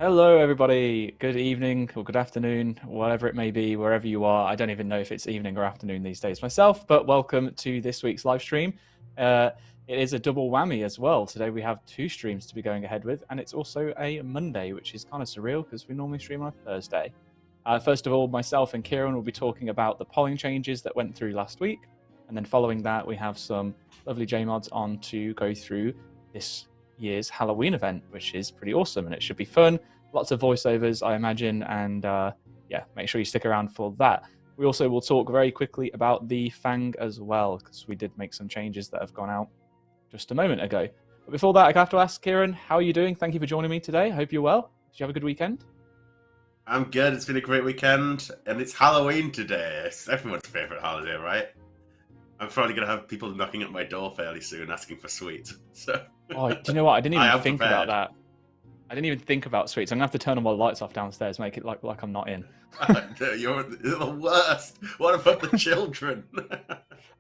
Hello, everybody. Good evening or good afternoon, whatever it may be, wherever you are. I don't even know if it's evening or afternoon these days myself, but welcome to this week's live stream. It is a double whammy as well. Today we have two streams to be going ahead with, and it's also a Monday, which is kind of surreal because we normally stream on a Thursday. First of all, myself and Kieren will be talking about the polling changes that went through last week, and then following that, we have some lovely JMods on to go through this year's Halloween event, which is pretty awesome, and it should be fun. Lots of voiceovers, I imagine, and yeah, make sure you stick around for that. We also will talk very quickly about the Fang as well, because we did make some changes that have gone out just a moment ago. But before that, I have to ask, Kieren, how are you doing? Thank you for joining me today. I hope you're well. Did you have a good weekend? I'm good. It's been a great weekend, and it's Halloween today. It's everyone's favorite holiday, right? I'm probably gonna have people knocking at my door fairly soon, asking for sweets. So, Oh, do you know what? I didn't I even am think prepared. about that. I didn't even think about sweets. I'm gonna have to turn all my lights off downstairs, make it like I'm not in. You're the worst. What about the children?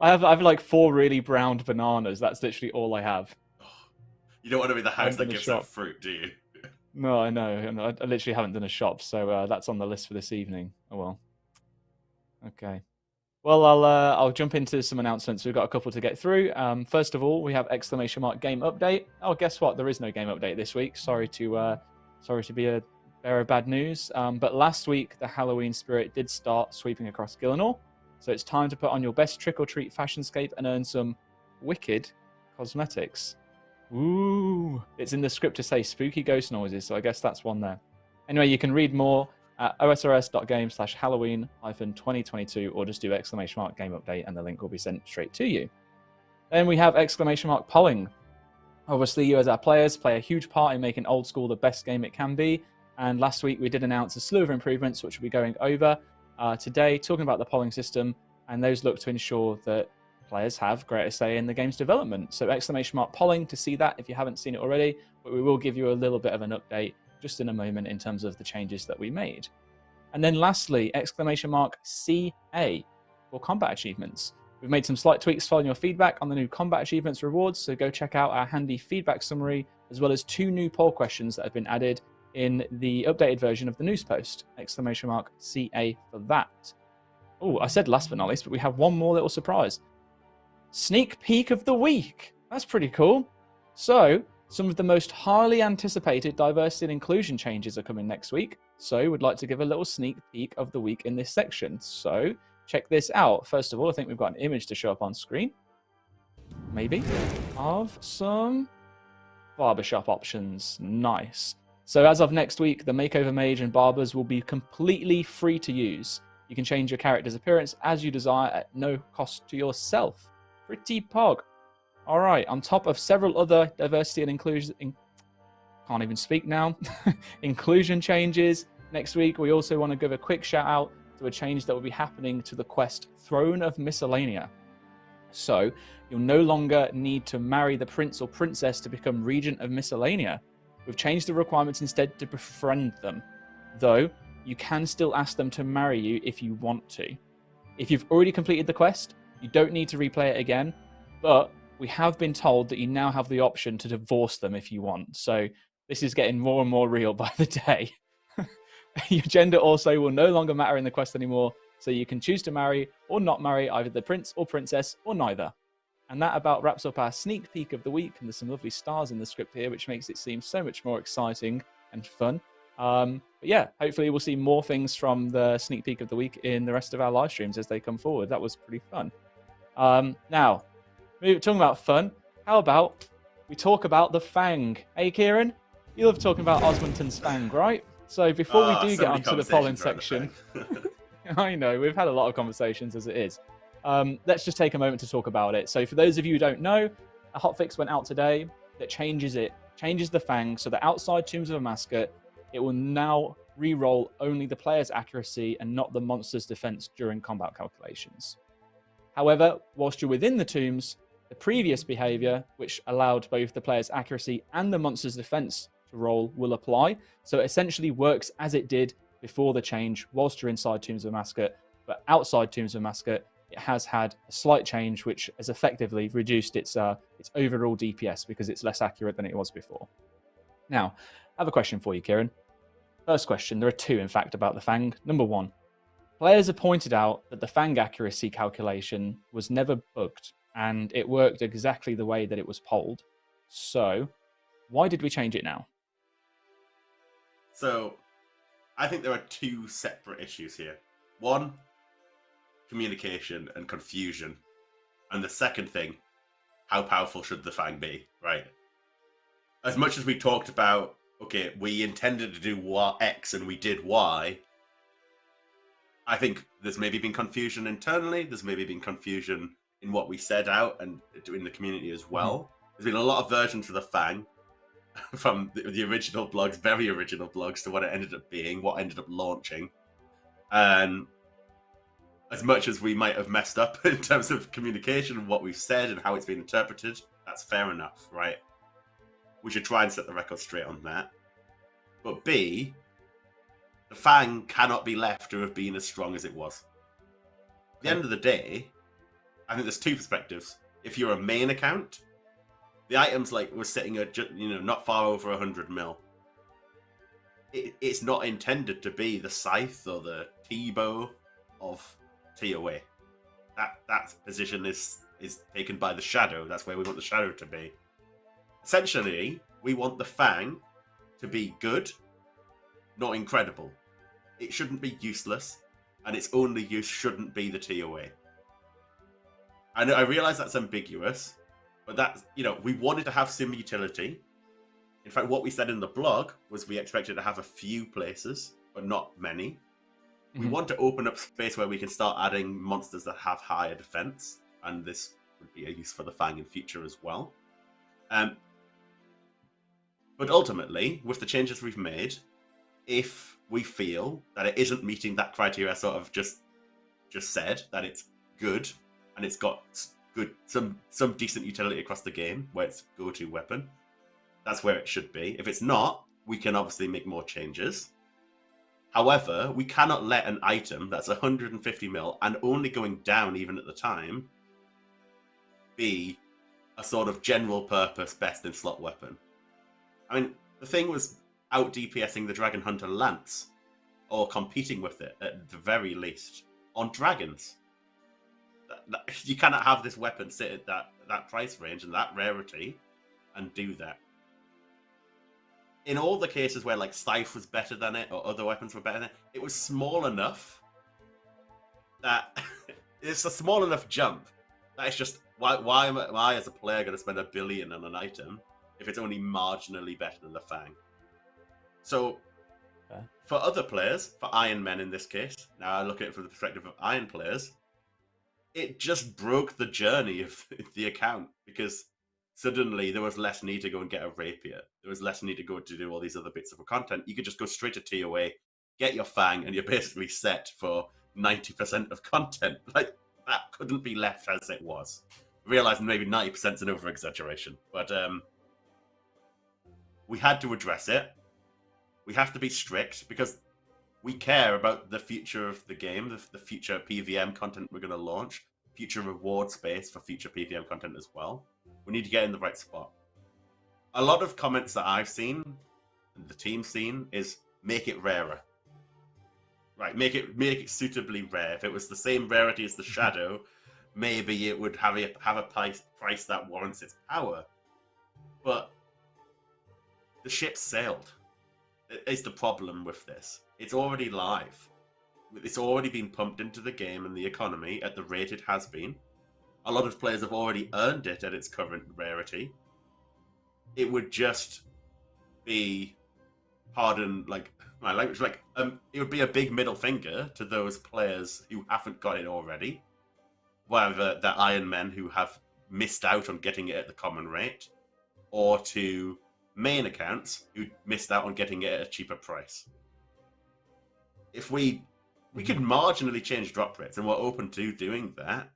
I have like 4 really browned bananas. That's literally all I have. You don't want to be the I house haven't that done a gives shop. out fruit, do you? No, I know. I literally haven't done a shop, so that's on the list for this evening. Oh well. Okay. Well, I'll jump into some announcements. We've got a couple to get through. First of all, we have exclamation mark game update. Oh, guess what? There is no game update this week. Sorry to be a bearer of bad news. But last week, the Halloween spirit did start sweeping across Gillinor, so it's time to put on your best trick or treat fashionscape and earn some wicked cosmetics. Ooh! It's in the script to say spooky ghost noises, so I guess that's one there. Anyway, you can read more at osrs.game/Halloween-2022 or just do exclamation mark game update and the link will be sent straight to you. Then we have exclamation mark polling. Obviously, you as our players play a huge part in making Oldschool the best game it can be. And last week we did announce a slew of improvements which we'll be going over today, talking about the polling system, and those look to ensure that players have greater say in the game's development. So exclamation mark polling to see that if you haven't seen it already, but we will give you a little bit of an update just in a moment in terms of the changes that we made. And then lastly, exclamation mark CA for combat achievements. We've made some slight tweaks following your feedback on the new combat achievements rewards, so go check out our handy feedback summary, as well as 2 new poll questions that have been added in the updated version of the news post. Exclamation mark CA for that. Oh, I said last but not least, but we have one more little surprise. Sneak peek of the week. That's pretty cool. So, some of the most highly anticipated diversity and inclusion changes are coming next week, so we'd like to give a little sneak peek of the week in this section. So, check this out. First of all, I think we've got an image to show up on screen, maybe, of some barbershop options. Nice. So as of next week, the Makeover Mage and Barbers will be completely free to use. You can change your character's appearance as you desire at no cost to yourself. Pretty pog. All right, on top of several other diversity and inclusion, can't even speak now, inclusion changes, next week we also want to give a quick shout out to a change that will be happening to the quest Throne of Miscellanea. So, you'll no longer need to marry the prince or princess to become Regent of Miscellanea. We've changed the requirements instead to befriend them, though you can still ask them to marry you if you want to. If you've already completed the quest, you don't need to replay it again, but we have been told that you now have the option to divorce them if you want. So this is getting more and more real by the day. Your gender also will no longer matter in the quest anymore, so you can choose to marry or not marry either the prince or princess or neither. And that about wraps up our sneak peek of the week, and there's some lovely stars in the script here, which makes it seem so much more exciting and fun. But yeah, hopefully we'll see more things from the sneak peek of the week in the rest of our live streams as they come forward. That was pretty fun. Now, talking about fun, how about we talk about the Fang? Hey, Kieren, you love talking about Osmonton's Fang, right? So before we do get onto the polling section, I know, we've had a lot of conversations as it is. Let's just take a moment to talk about it. So for those of you who don't know, a hotfix went out today that changes the Fang so that outside Tombs of a Massacre, it will now re-roll only the player's accuracy and not the monster's defense during combat calculations. However, whilst you're within the tombs, the previous behavior, which allowed both the player's accuracy and the monster's defense to roll, will apply. So it essentially works as it did before the change whilst you're inside Tombs of a Massacre, but outside Tombs of a Massacre, it has had a slight change, which has effectively reduced its overall DPS because it's less accurate than it was before. Now, I have a question for you, Kieren. First question, there are two, in fact, about the Fang. Number one, players have pointed out that the Fang accuracy calculation was never bugged, and it worked exactly the way that it was polled. So, why did we change it now? So, I think there are two separate issues here. One, communication and confusion. And the second thing, how powerful should the Fang be, right? As much as we talked about, okay, we intended to do X and we did Y, I think there's maybe been confusion internally, there's maybe been confusion in what we said out and in the community as well. Mm-hmm. There's been a lot of versions of the Fang, from the original blogs, very original blogs, to what it ended up being, what ended up launching. And as much as we might have messed up in terms of communication and what we've said and how it's been interpreted, that's fair enough, right? We should try and set the record straight on that. But B, the Fang cannot be left to have been as strong as it was. At the end of the day, I think there's two perspectives. If you're a main account, the items like were sitting at, not far over 100 mil. It's not intended to be the scythe or the T-bow of TOA. That position is taken by the shadow. That's where we want the shadow to be. Essentially, we want the Fang to be good, not incredible. It shouldn't be useless, and its only use shouldn't be the TOA. I realize that's ambiguous, but that's, we wanted to have some utility. In fact, what we said in the blog was we expected to have a few places, but not many. Mm-hmm. We want to open up space where we can start adding monsters that have higher defense, and this would be a use for the Fang in future as well. But ultimately, with the changes we've made, if we feel that it isn't meeting that criteria I sort of just said, that it's good and it's got some decent utility across the game where it's go-to weapon, that's where it should be. If it's not, we can obviously make more changes. However, we cannot let an item that's 150 mil and only going down even at the time be a sort of general purpose best in slot weapon. I mean, the thing was out DPSing the Dragon Hunter Lance, or competing with it at the very least, on dragons. You cannot have this weapon sit at that price range and that rarity and do that. In all the cases where like Scythe was better than it or other weapons were better than it, it was small enough that it's a small enough jump that it's just, why am I as a player going to spend $1 billion on an item if it's only marginally better than the Fang? So for other players, for Iron Men in this case, now I look at it from the perspective of Iron players, it just broke the journey of the account, because suddenly there was less need to go and get a rapier. There was less need to go to do all these other bits of content. You could just go straight to TOA, get your Fang, and you're basically set for 90% of content. Like, that couldn't be left as it was. Realizing maybe 90% is an over-exaggeration, but we had to address it. We have to be strict because we care about the future of the game, the future PVM content we're going to launch, future reward space for future PVM content as well. We need to get in the right spot. A lot of comments that I've seen, and the team's seen, is make it rarer. Right, make it suitably rare. If it was the same rarity as the Shadow, maybe it would have a price that warrants its power. But the ship sailed. Is the problem with this. It's already live. It's already been pumped into the game and the economy at the rate it has been. A lot of players have already earned it at its current rarity. It would just be, pardon like my language, it would be a big middle finger to those players who haven't got it already. Whether the Iron Men who have missed out on getting it at the common rate, or to main accounts who missed out on getting it at a cheaper price. If we could marginally change drop rates, and we're open to doing that,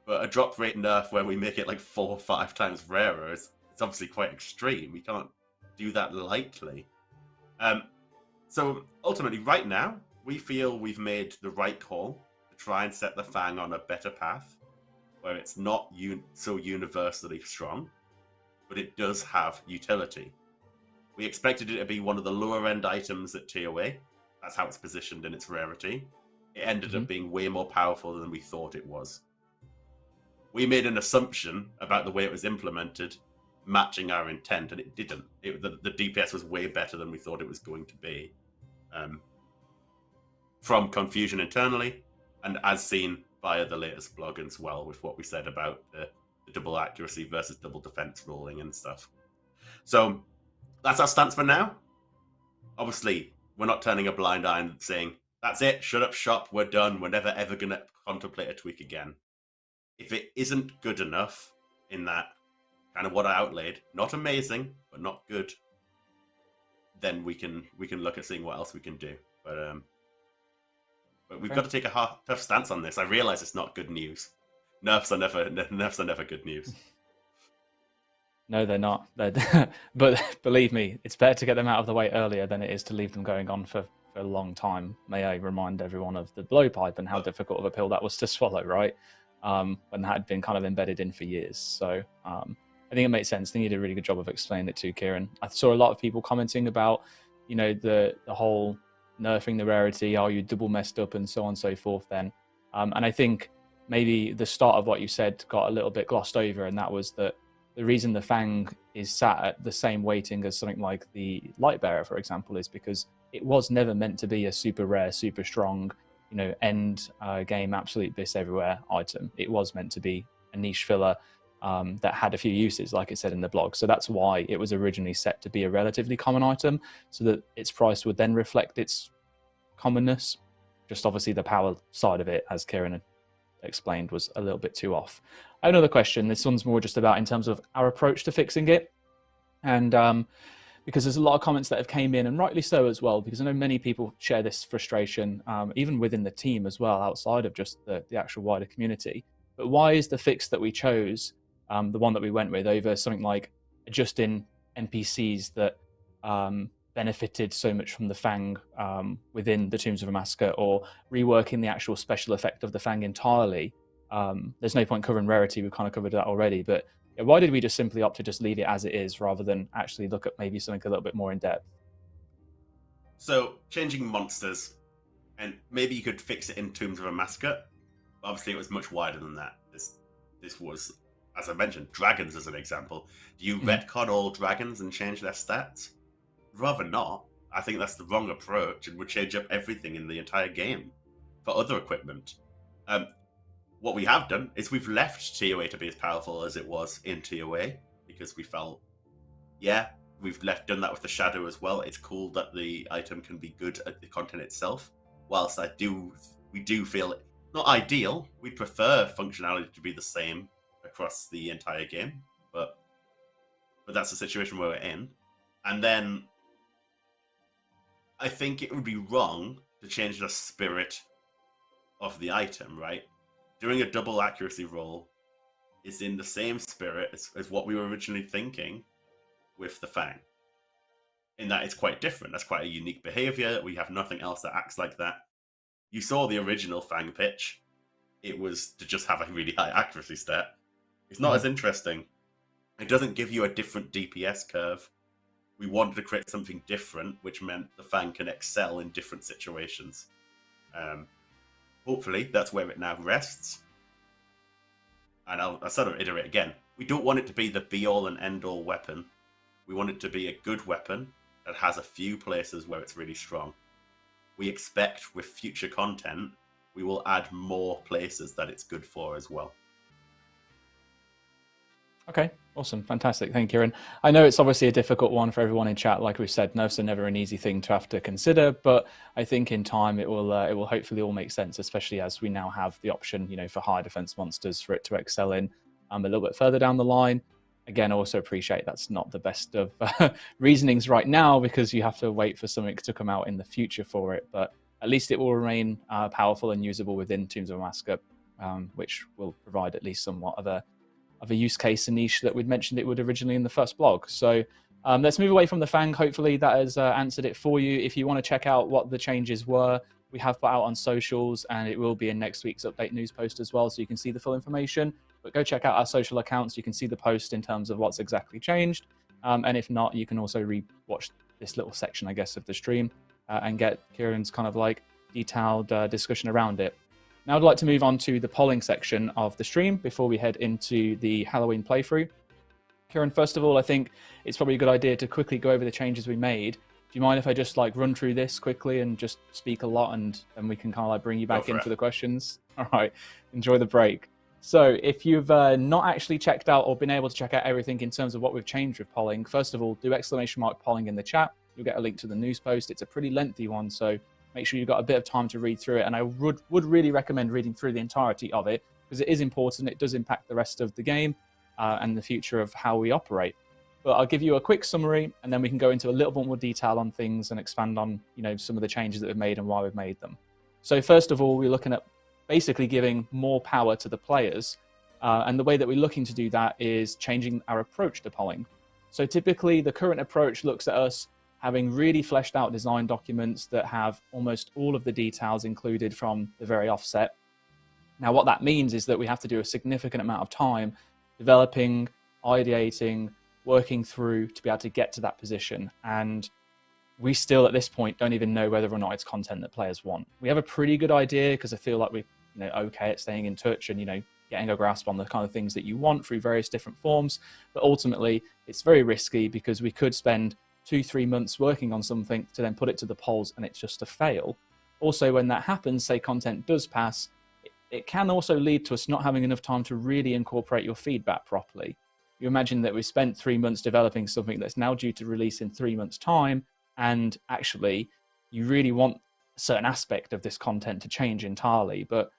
but a drop rate nerf where we make it like 4 or 5 times rarer it's obviously quite extreme. We can't do that lightly. So ultimately, right now, we feel we've made the right call to try and set the Fang on a better path, where it's not so universally strong, but it does have utility. We expected it to be one of the lower end items at TOA. That's how it's positioned in its rarity. It ended up being way more powerful than we thought it was. We made an assumption about the way it was implemented, matching our intent, and it didn't. The DPS was way better than we thought it was going to be. From confusion internally, and as seen via the latest blog as well, with what we said about the double accuracy versus double defense rolling and stuff. So that's our stance for now. Obviously, we're not turning a blind eye and saying, that's it, shut up shop, we're done, we're never ever going to contemplate a tweak again. If it isn't good enough in that kind of what I outlaid, not amazing, but not good, then we can look at seeing what else we can do. But we've got to take a tough stance on this. I realize it's not good news. Nerfs are never good news. No, they're not. But believe me, it's better to get them out of the way earlier than it is to leave them going on for a long time. May I remind everyone of the blowpipe and how difficult of a pill that was to swallow, right? When that had been kind of embedded in for years. So I think it makes sense. I think you did a really good job of explaining it to Kieren. I saw a lot of people commenting about, the whole nerfing the rarity, are you double messed up and so on and so forth then. And I think maybe the start of what you said got a little bit glossed over, and that was that the reason the Fang is sat at the same weighting as something like the Lightbearer, for example, is because it was never meant to be a super rare, super strong, end game, absolute bliss everywhere item. It was meant to be a niche filler that had a few uses, like it said in the blog. So that's why it was originally set to be a relatively common item, so that its price would then reflect its commonness. Just obviously the power side of it, as Kieren had explained, was a little bit too off. I have another question. This one's more just about in terms of our approach to fixing it. And because there's a lot of comments that have came in, and rightly so as well, because I know many people share this frustration, even within the team as well, outside of just the actual wider community. But why is the fix that we chose, the one that we went with, over something like adjusting NPCs that benefited so much from the Fang within the Tombs of a Massacre, or reworking the actual special effect of the Fang entirely? There's no point covering rarity, we've kind of covered that already, but why did we just simply opt to just leave it as it is rather than actually look at maybe something a little bit more in depth? So changing monsters, and maybe you could fix it in Tombs of a Massacre. Obviously it was much wider than that. This was, as I mentioned, dragons as an example. Do you retcon all dragons and change their stats? Rather not. I think that's the wrong approach, and would change up everything in the entire game for other equipment. What we have done is we've left TOA to be as powerful as it was in TOA, because we felt, we've done that with the Shadow as well. It's cool that the item can be good at the content itself. Whilst we do feel not ideal, we'd prefer functionality to be the same across the entire game, but that's the situation we're in. And then I think it would be wrong to change the spirit of the item, right? Doing a double accuracy roll is in the same spirit as what we were originally thinking with the Fang, in that it's quite different. That's quite a unique behavior. We have nothing else that acts like that. You saw the original Fang pitch. It was to just have a really high accuracy stat. It's not as interesting. It doesn't give you a different DPS curve. We wanted to create something different, which meant the Fang can excel in different situations. Hopefully, that's where it now rests. And I'll sort of iterate again. We don't want it to be the be-all and end-all weapon. We want it to be a good weapon that has a few places where it's really strong. We expect with future content, we will add more places that it's good for as well. Okay, awesome, fantastic. Thank you, Kieren. I know it's obviously a difficult one for everyone in chat. Like we've said, nerfs are never an easy thing to have to consider, but I think in time it will hopefully all make sense, especially as we now have the option, for higher defense monsters for it to excel in a little bit further down the line. Again, I also appreciate that's not the best of reasonings right now, because you have to wait for something to come out in the future for it, but at least it will remain powerful and usable within Tombs of a Massacre, which will provide at least somewhat of a use case and niche that we'd mentioned it would originally in the first blog. So let's move away from the Fang. Hopefully that has answered it for you. If you want to check out what the changes were, we have put out on socials, and it will be in next week's update news post as well, so you can see the full information. But go check out our social accounts. You can see the post in terms of what's exactly changed. And if not, you can also re-watch this little section, I guess, of the stream and get Kieren's kind of like detailed discussion around it. Now I'd like to move on to the polling section of the stream before we head into the Halloween playthrough. Kieren, first of all, I think it's probably a good idea to quickly go over the changes we made. Do you mind if I just like run through this quickly and just speak a lot, and then we can kind of like bring you back in for the questions? All right, enjoy the break. So if you've not actually checked out or been able to check out everything in terms of what we've changed with polling, first of all, do ! polling in the chat. You'll get a link to the news post. It's a pretty lengthy one, so make sure you've got a bit of time to read through it. And I would really recommend reading through the entirety of it, because it is important. It does impact the rest of the game and the future of how we operate. But I'll give you a quick summary, and then we can go into a little bit more detail on things and expand on, you know, some of the changes that we've made and why we've made them. So first of all, we're looking at basically giving more power to the players. And the way that we're looking to do that is changing our approach to polling. So typically the current approach looks at us having really fleshed out design documents that have almost all of the details included from the very offset. Now, what that means is that we have to do a significant amount of time developing, ideating, working through to be able to get to that position. And we still, at this point, don't even know whether or not it's content that players want. We have a pretty good idea because I feel like we're, you know, okay at staying in touch and, you know, getting a grasp on the kind of things that you want through various different forms. But ultimately, it's very risky because we could spend 2-3 months working on something to then put it to the polls and it's just a fail. Also, when that happens, say content does pass, it can also lead to us not having enough time to really incorporate your feedback properly. You imagine that we spent 3 months developing something that's now due to release in 3 months' time, and actually you really want a certain aspect of this content to change entirely, but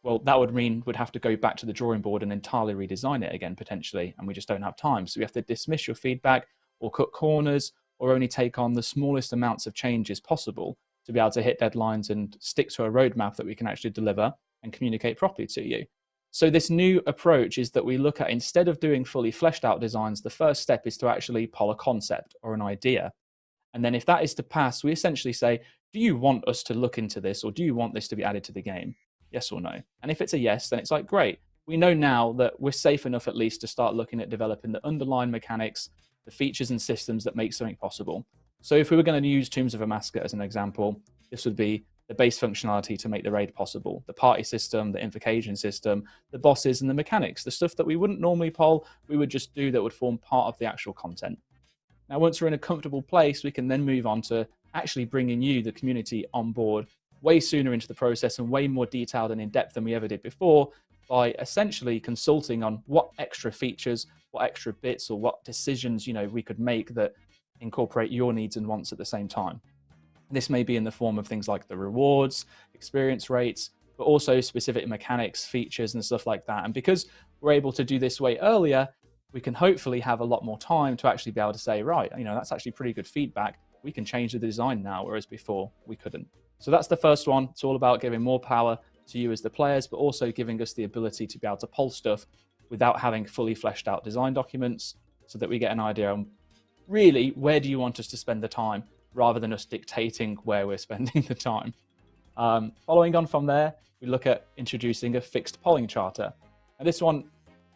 well, that would mean we'd have to go back to the drawing board and entirely redesign it again, potentially, and we just don't have time. So we have to dismiss your feedback or cut corners or only take on the smallest amounts of changes possible to be able to hit deadlines and stick to a roadmap that we can actually deliver and communicate properly to you. So this new approach is that we look at, instead of doing fully fleshed out designs, the first step is to actually poll a concept or an idea. And then if that is to pass, we essentially say, do you want us to look into this, or do you want this to be added to the game? Yes or no? And if it's a yes, then it's like, great. We know now that we're safe enough at least to start looking at developing the underlying mechanics, the features and systems that make something possible. So if we were going to use Tombs of Amaska as an example, this would be the base functionality to make the raid possible, the party system, the invocation system, the bosses and the mechanics, the stuff that we wouldn't normally poll, we would just do that would form part of the actual content. Now, once we're in a comfortable place, we can then move on to actually bringing you, the community, on board way sooner into the process and way more detailed and in-depth than we ever did before, by essentially consulting on what extra features, what extra bits, or what decisions, you know, we could make that incorporate your needs and wants at the same time. This may be in the form of things like the rewards, experience rates, but also specific mechanics, features, and stuff like that. And because we're able to do this way earlier, we can hopefully have a lot more time to actually be able to say, right, you know, that's actually pretty good feedback. We can change the design now, whereas before we couldn't. So that's the first one. It's all about giving more power to you as the players, but also giving us the ability to be able to poll stuff without having fully fleshed out design documents, so that we get an idea on really where do you want us to spend the time, rather than us dictating where we're spending the time. Following on from there, we look at introducing a fixed polling charter. And this one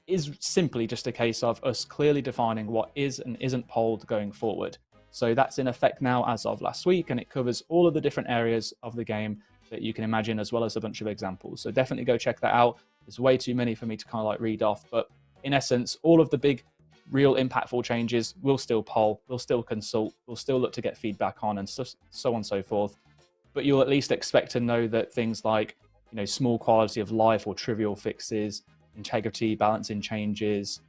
is simply just a case of us clearly defining what is and isn't polled going forward. So that's in effect now as of last week, and it covers all of the different areas of the game that you can imagine, as well as a bunch of examples. So definitely go check that out. There's way too many for me to kind of like read off, but in essence, all of the big, real impactful changes we'll still poll, we'll still consult, we'll still look to get feedback on, and so on and so forth. But you'll at least expect to know that things like, you know, small quality of life or trivial fixes, integrity, balancing changes,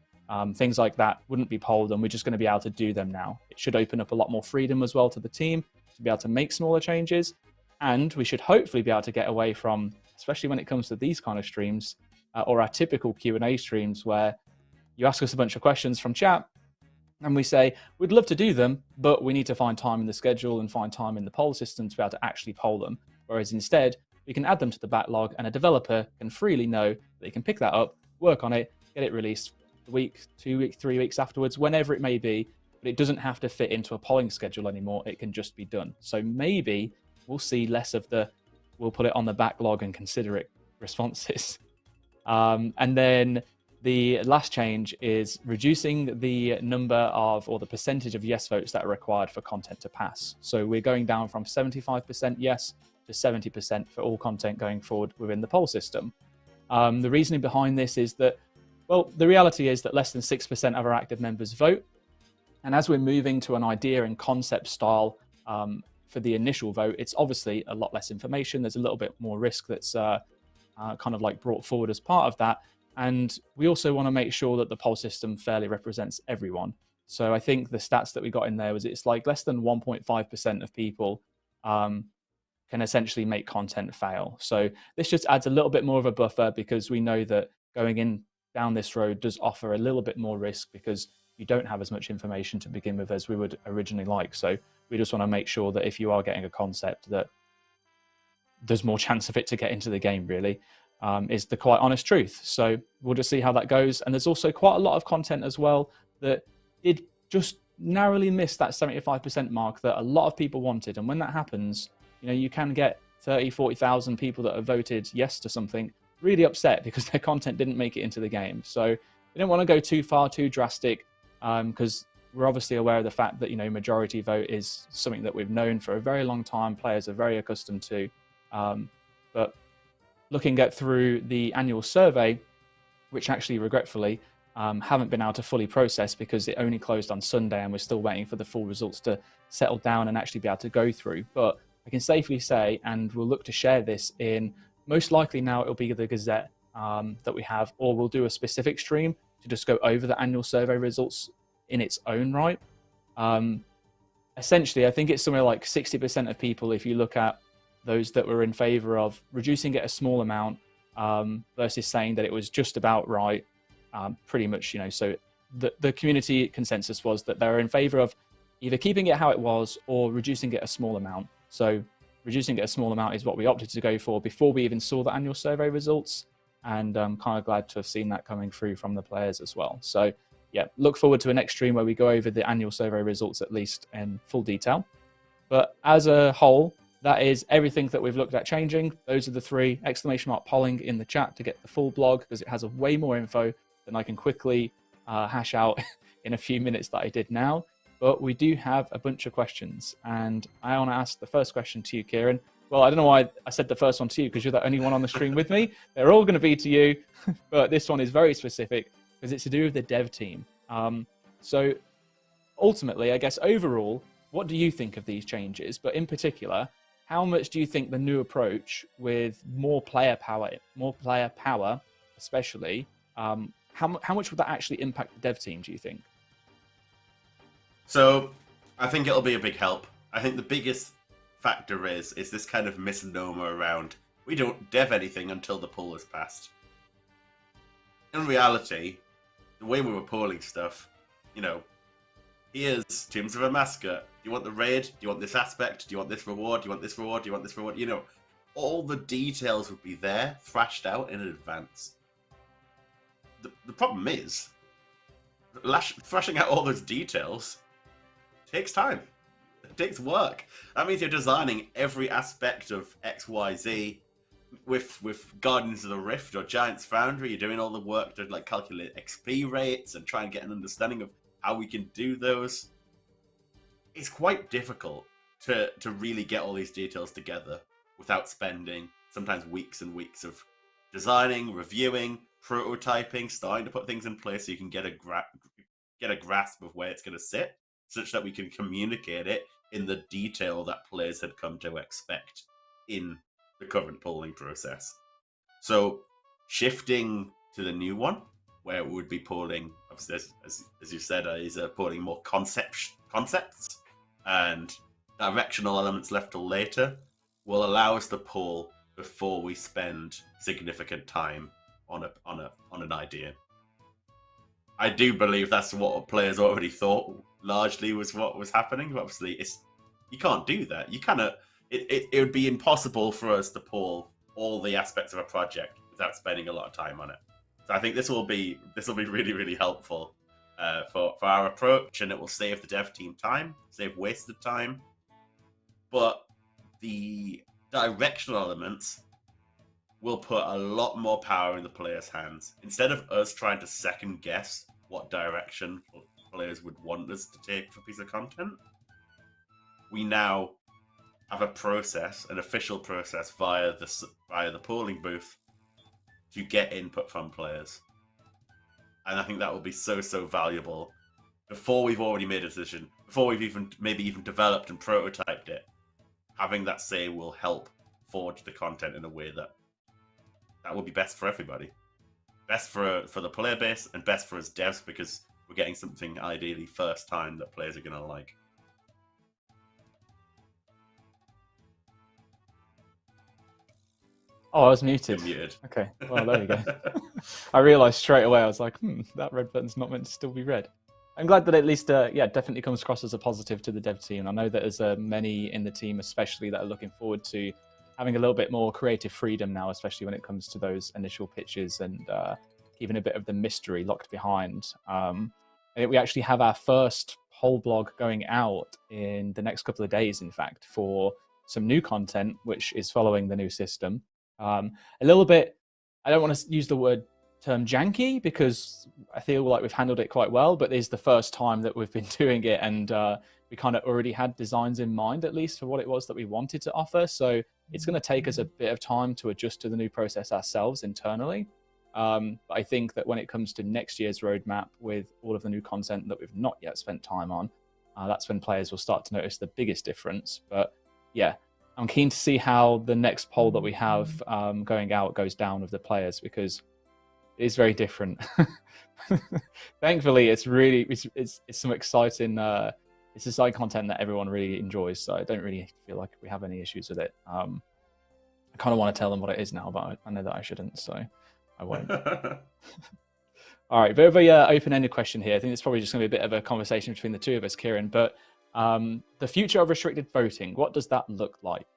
things like that wouldn't be polled, and we're just going to be able to do them now. It should open up a lot more freedom as well to the team to be able to make smaller changes, and we should hopefully be able to get away from, especially when it comes to these kind of streams, or our typical Q&A streams where you ask us a bunch of questions from chat and we say, we'd love to do them, but we need to find time in the schedule and find time in the poll system to be able to actually poll them. Whereas instead, we can add them to the backlog, and a developer can freely know that they can pick that up, work on it, get it released a week, 2 weeks, 3 weeks afterwards, whenever it may be, but it doesn't have to fit into a polling schedule anymore. It can just be done. So maybe we'll see less of the, we'll put it on the backlog and consider it responses. And then the last change is reducing the number of, or the percentage of yes votes that are required for content to pass. So we're going down from 75% yes to 70% for all content going forward within the poll system. The reasoning behind this is that, well, the reality is that less than 6% of our active members vote. And as we're moving to an idea and concept style for the initial vote, it's obviously a lot less information. There's a little bit more risk that's kind of like brought forward as part of that. And we also want to make sure that the poll system fairly represents everyone. So I think the stats that we got in there was it's like less than 1.5% of people can essentially make content fail. So this just adds a little bit more of a buffer, because we know that going in down this road does offer a little bit more risk, because you don't have as much information to begin with as we would originally like. So we just want to make sure that if you are getting a concept, that there's more chance of it to get into the game, really. Is the quite honest truth. So we'll just see how that goes. And there's also quite a lot of content as well that did just narrowly miss that 75% mark that a lot of people wanted. And when that happens, you know, you can get 30, 40,000 people that have voted yes to something really upset because their content didn't make it into the game. So we don't want to go too far, too drastic, because we're obviously aware of the fact that, you know, majority vote is something that we've known for a very long time. Players are very accustomed to. But looking at through the annual survey, which actually regretfully haven't been able to fully process because it only closed on Sunday and we're still waiting for the full results to settle down and actually be able to go through. But I can safely say, and we'll look to share this in, most likely now it'll be the Gazette that we have, or we'll do a specific stream to just go over the annual survey results in its own right. Essentially, I think it's somewhere like 60% of people, if you look at those that were in favor of reducing it a small amount versus saying that it was just about right, pretty much, you know, so the community consensus was that they were in favor of either keeping it how it was or reducing it a small amount. So reducing it a small amount is what we opted to go for before we even saw the annual survey results, and I'm kind of glad to have seen that coming through from the players as well. So yeah, look forward to a next stream where we go over the annual survey results at least in full detail. But as a whole, that is everything that we've looked at changing. Those are the 3 exclamation mark polling in the chat to get the full blog, because it has a way more info than I can quickly hash out in a few minutes that I did now. But we do have a bunch of questions, and I want to ask the first question to you, Kieren. Well, I don't know why I said the first one to you, because you're the only one on the stream with me. They're all going to be to you, but this one is very specific because it's to do with the dev team. So ultimately, I guess overall, what do you think of these changes? But in particular, how much do you think the new approach with more player power especially, how much would that actually impact the dev team, do you think? So I think it'll be a big help. I think the biggest factor is this kind of misnomer around we don't dev anything until the poll is passed. In reality, the way we were polling stuff, you know, here's Teams of a Mascot. Do you want the raid? Do you want this aspect? Do you want this reward? Do you want this reward? Do you want this reward? You know, all the details would be there, thrashed out in advance. The problem is, thrashing out all those details takes time. It takes work. That means you're designing every aspect of XYZ with Guardians of the Rift or Giants Foundry. You're doing all the work to like calculate XP rates and try and get an understanding of how we can do those. It's quite difficult to really get all these details together without spending sometimes weeks and weeks of designing, reviewing, prototyping, starting to put things in place so you can get a grasp of where it's going to sit, such that we can communicate it in the detail that players had come to expect in the current polling process. So shifting to the new one, where it would be polling, as you said, is polling more concepts and directional elements left till later, will allow us to poll before we spend significant time on an idea. I do believe that's what players already thought largely was what was happening. But obviously, you can't do that. You cannot. It would be impossible for us to pull all the aspects of a project without spending a lot of time on it. So I think this will be really, really helpful for our approach, and it will save the dev team time, save wasted time. But the directional elements, will put a lot more power in the players' hands. Instead of us trying to second guess what direction players would want us to take for a piece of content, we now have a process, an official process via the polling booth to get input from players. And I think that will be so valuable before we've already made a decision, before we've even developed and prototyped it. Having that say will help forge the content in a way that will be best for everybody. Best for the player base and best for us devs, because we're getting something ideally first time that players are going to like. Oh, I was muted. You're muted. Okay, well, there you go. I realised straight away, I was like, that red button's not meant to still be red. I'm glad that at least, definitely comes across as a positive to the dev team. I know that there's many in the team, especially, that are looking forward to having a little bit more creative freedom now, especially when it comes to those initial pitches and keeping a bit of the mystery locked behind. We actually have our first whole blog going out in the next couple of days, in fact, for some new content, which is following the new system. A little bit, I don't want to use the term janky, because I feel like we've handled it quite well, but this is the first time that we've been doing it, and we kind of already had designs in mind, at least for what it was that we wanted to offer. So it's going to take us a bit of time to adjust to the new process ourselves internally. But I think that when it comes to next year's roadmap, with all of the new content that we've not yet spent time on, that's when players will start to notice the biggest difference. But yeah, I'm keen to see how the next poll that we have going out goes down with the players, because it is very different. Thankfully, it's some exciting it's exciting content that everyone really enjoys. So I don't really feel like we have any issues with it. I kind of want to tell them what it is now, but I know that I shouldn't, so I won't. All right, bit of a open-ended question here. I think it's probably just going to be a bit of a conversation between the two of us, Kieren. But the future of restricted voting, what does that look like?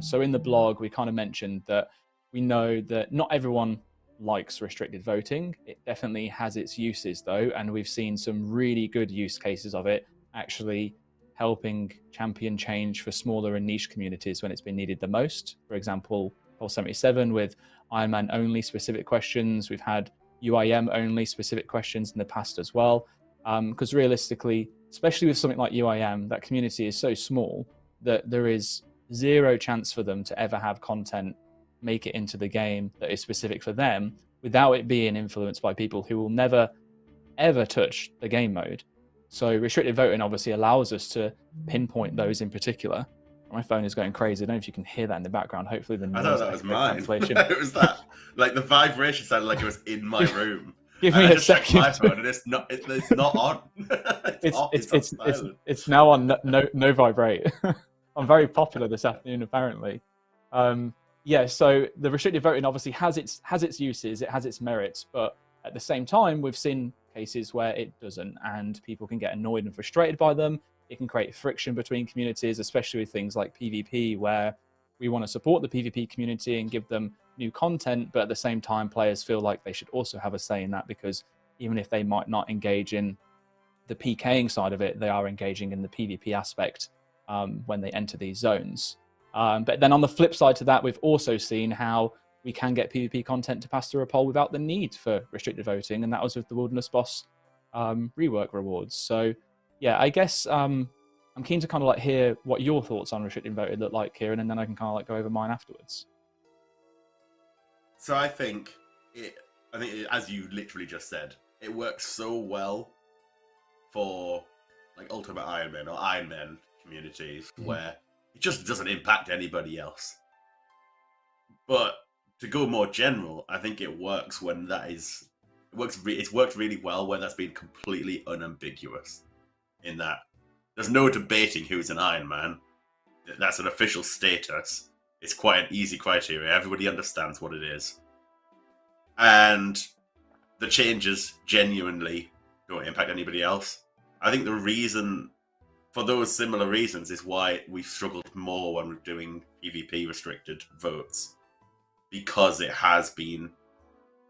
So in the blog, we kind of mentioned that we know that not everyone likes restricted voting. It definitely has its uses, though, and we've seen some really good use cases of it actually helping champion change for smaller and niche communities when it's been needed the most. For example, Poll 77 with Iron Man only specific questions. We've had UIM only specific questions in the past as well. Because realistically, especially with something like UIM, that community is so small that there is zero chance for them to ever have content make it into the game that is specific for them without it being influenced by people who will never, ever touch the game mode. So restricted voting obviously allows us to pinpoint those in particular. My phone is going crazy. I don't know if you can hear that in the background. Hopefully the noise. I thought that was mine. Cancellation. It was that. Like the vibration sounded like it was in my room. Give me a second. My phone and it's not on. It's now on no vibrate. I'm very popular this afternoon, apparently. Yeah, so the restricted voting obviously has its uses, it has its merits, but at the same time, we've seen cases where it doesn't, and people can get annoyed and frustrated by them. It can create friction between communities, especially with things like PvP, where we want to support the PvP community and give them new content, but at the same time, players feel like they should also have a say in that, because even if they might not engage in the PKing side of it, they are engaging in the PvP aspect when they enter these zones. But then on the flip side to that, we've also seen how we can get PvP content to pass through a poll without the need for restricted voting, and that was with the Wilderness Boss rework rewards. So yeah, I guess I'm keen to kind of like hear what your thoughts on restricted voting look like, Kieren, and then I can kind of like go over mine afterwards. So I think as you literally just said, it works so well for like Ultimate Iron Man or Iron Man communities where it just doesn't impact anybody else. But to go more general, I think it works when it's worked really well when that's been completely unambiguous. In that there's no debating who's an Iron Man. That's an official status. It's quite an easy criteria. Everybody understands what it is. And the changes genuinely don't impact anybody else. I think the reason for those similar reasons is why we've struggled more when we're doing PvP restricted votes, because it has been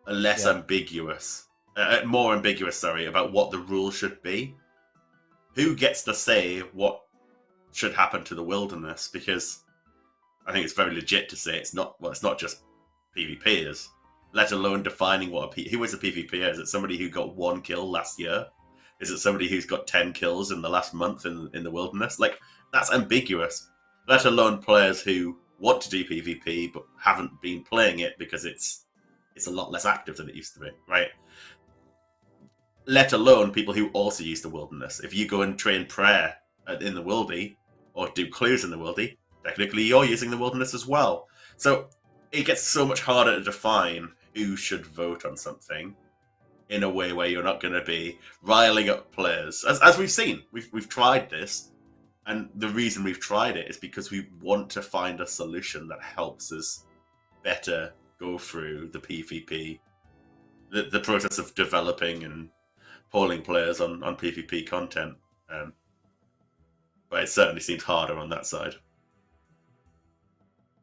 more ambiguous, about what the rules should be. Who gets to say what should happen to the wilderness? Because I think it's very legit to say it's not just PvPers, let alone defining who is a PvPer. Is it somebody who got 1 kill last year? Is it somebody who's got 10 kills in the last month in the wilderness? Like, that's ambiguous, let alone players who want to do PvP but haven't been playing it because it's a lot less active than it used to be, right? Let alone people who also use the wilderness. If you go and train prayer in the wildy or do clues in the wildy, technically you're using the wilderness as well. So it gets so much harder to define who should vote on something in a way where you're not going to be riling up players. As we've seen, we've tried this, and the reason we've tried it is because we want to find a solution that helps us better go through the PvP, the process of developing and polling players on PvP content. But it certainly seems harder on that side.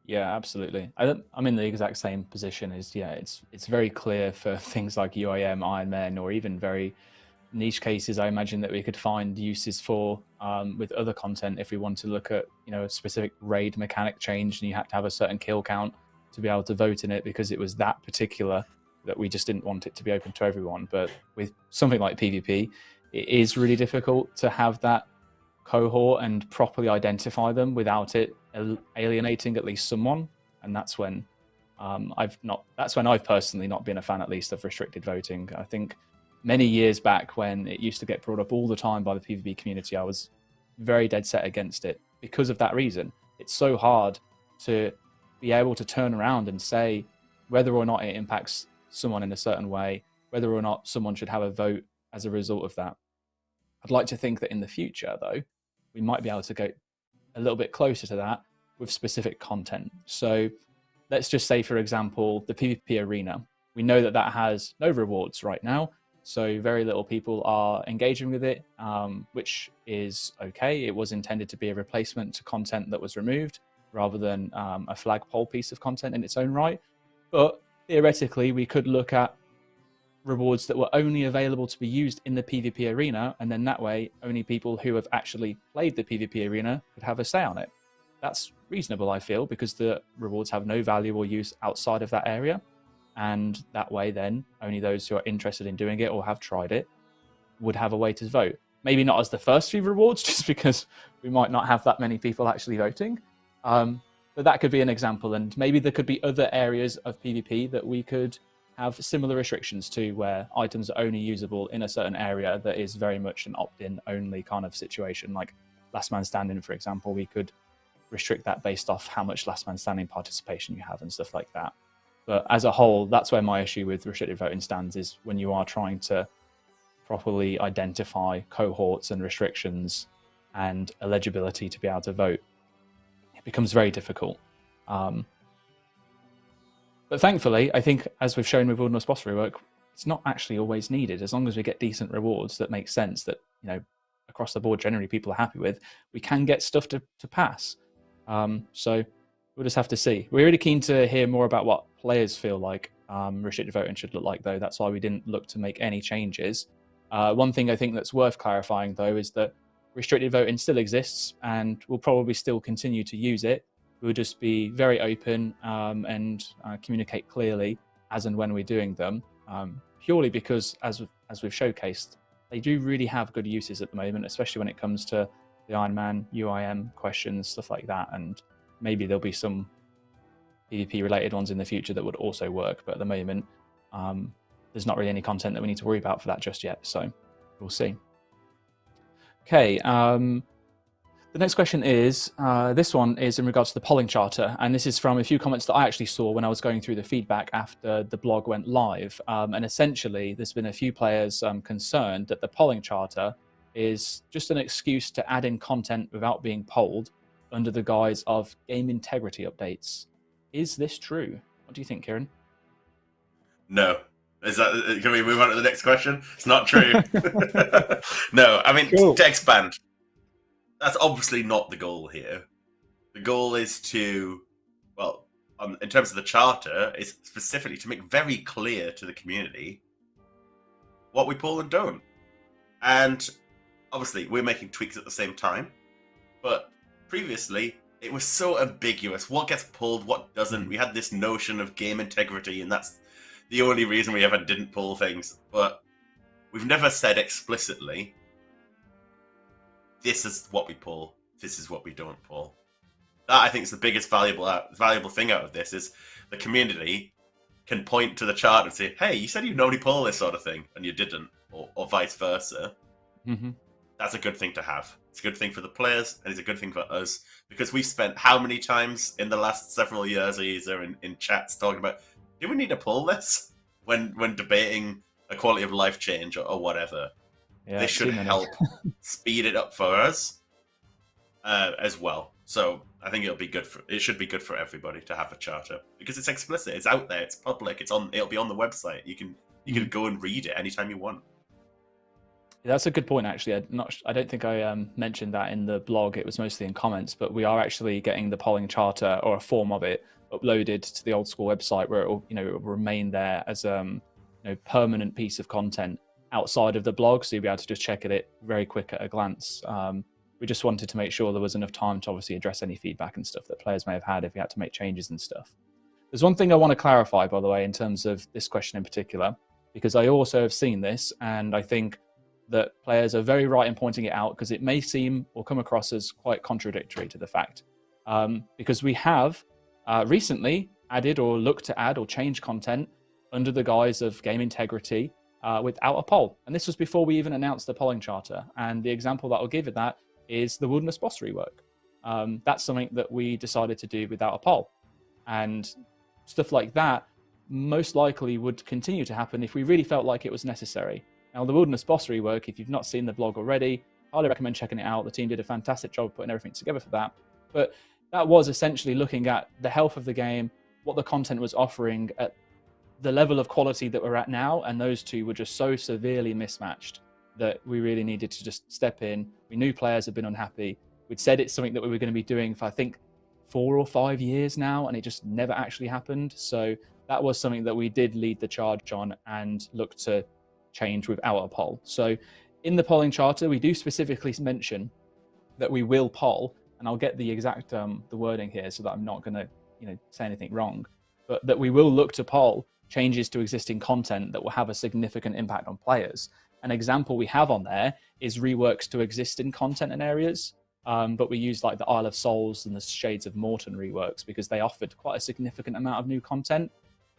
Yeah, absolutely. I'm in the exact same position. It's very clear for things like UIM, Iron Men, or even very niche cases. I imagine that we could find uses for with other content if we want to look at a specific raid mechanic change, and you had to have a certain kill count to be able to vote in it because it was that particular that we just didn't want it to be open to everyone. But with something like PvP, it is really difficult to have that cohort and properly identify them without it alienating at least someone, and that's when I've personally not been a fan, at least, of restricted voting. I think many years back, when it used to get brought up all the time by the PvP community, I was very dead set against it because of that reason. It's so hard to be able to turn around and say whether or not it impacts someone in a certain way, whether or not someone should have a vote as a result of that. I'd like to think that in the future, though, we might be able to go a little bit closer to that with specific content. So let's just say, for example, the PvP arena. We know that that has no rewards right now, so very little people are engaging with it, which is okay. It was intended to be a replacement to content that was removed rather than a flagpole piece of content in its own right. But theoretically, we could look at rewards that were only available to be used in the PvP arena, and then that way only people who have actually played the PvP arena could have a say on it. That's reasonable, I feel, because the rewards have no value or use outside of that area, and that way then only those who are interested in doing it or have tried it would have a way to vote. Maybe not as the first few rewards, just because we might not have that many people actually voting, but that could be an example. And maybe there could be other areas of PvP that we could have similar restrictions to, where items are only usable in a certain area that is very much an opt-in only kind of situation. Like last man standing, for example, we could restrict that based off how much last man standing participation you have and stuff like that. But as a whole, that's where my issue with restricted voting stands, is when you are trying to properly identify cohorts and restrictions and eligibility to be able to vote, it becomes very difficult. But thankfully, I think, as we've shown with Wilderness Boss rework, it's not actually always needed. As long as we get decent rewards that make sense, that across the board generally people are happy with, we can get stuff to pass. So we'll just have to see. We're really keen to hear more about what players feel like restricted voting should look like, though. That's why we didn't look to make any changes. One thing I think that's worth clarifying, though, is that restricted voting still exists, and we'll probably still continue to use it. We'll just be very open and communicate clearly as and when we're doing them, purely because, as we've showcased, they do really have good uses at the moment, especially when it comes to the Iron Man, UIM questions, stuff like that. And maybe there'll be some PvP-related ones in the future that would also work, but at the moment, there's not really any content that we need to worry about for that just yet, so we'll see. Okay. The next question is, this one is in regards to the polling charter, and this is from a few comments that I actually saw when I was going through the feedback after the blog went live. And essentially, there's been a few players concerned that the polling charter is just an excuse to add in content without being polled under the guise of game integrity updates. Is this true? What do you think, Kieren? No. Can we move on to the next question? It's not true. No, I mean, cool. To expand. That's obviously not the goal here. The goal is to, well, in terms of the charter, is specifically to make very clear to the community what we poll and don't. And obviously, we're making tweaks at the same time. But previously, it was so ambiguous. What gets pulled, what doesn't. We had this notion of game integrity, and that's the only reason we ever didn't pull things. But we've never said explicitly, this is what we pull, this is what we don't pull. That, I think, is the biggest valuable thing out of this, is the community can point to the chart and say, hey, you said you'd normally pull this sort of thing, and you didn't, or vice versa. Mm-hmm. That's a good thing to have. It's a good thing for the players, and it's a good thing for us, because we've spent how many times in the last several years either in chats talking about, do we need to pull this when debating a quality of life change or whatever? Yeah, this should help speed it up for us as well. So I think it should be good for everybody to have a charter, because it's explicit, it's out there, it's public, it'll be on the website. You can go and read it anytime you want. That's a good point, actually. I don't think I mentioned that in the blog. It was mostly in comments, but we are actually getting the polling charter, or a form of it, uploaded to the Old School website, where it will remain there as permanent piece of content outside of the blog, so you'll be able to just check it very quick at a glance. We just wanted to make sure there was enough time to obviously address any feedback and stuff that players may have had if we had to make changes and stuff. There's one thing I want to clarify, by the way, in terms of this question in particular, because I also have seen this, and I think that players are very right in pointing it out, because it may seem or come across as quite contradictory to the fact. Because we have recently added or looked to add or change content under the guise of game integrity without a poll. And this was before we even announced the polling charter. And the example that I'll give of that is the Wilderness Boss rework. That's something that we decided to do without a poll. And stuff like that most likely would continue to happen if we really felt like it was necessary. Now, the Wilderness Boss rework, if you've not seen the blog already, I highly recommend checking it out. The team did a fantastic job putting everything together for that. But that was essentially looking at the health of the game, what the content was offering at the level of quality that we're at now, and those two were just so severely mismatched that we really needed to just step in. We knew players had been unhappy. We'd said it's something that we were going to be doing for, I think, 4 or 5 years now, and it just never actually happened. So that was something that we did lead the charge on and look to change without a poll. So in the polling charter, we do specifically mention that we will poll, and I'll get the exact the wording here so that I'm not going to say anything wrong, but that we will look to poll changes to existing content that will have a significant impact on players. An example we have on there is reworks to existing content and areas, but we use like the Isle of Souls and the Shades of Morton reworks because they offered quite a significant amount of new content.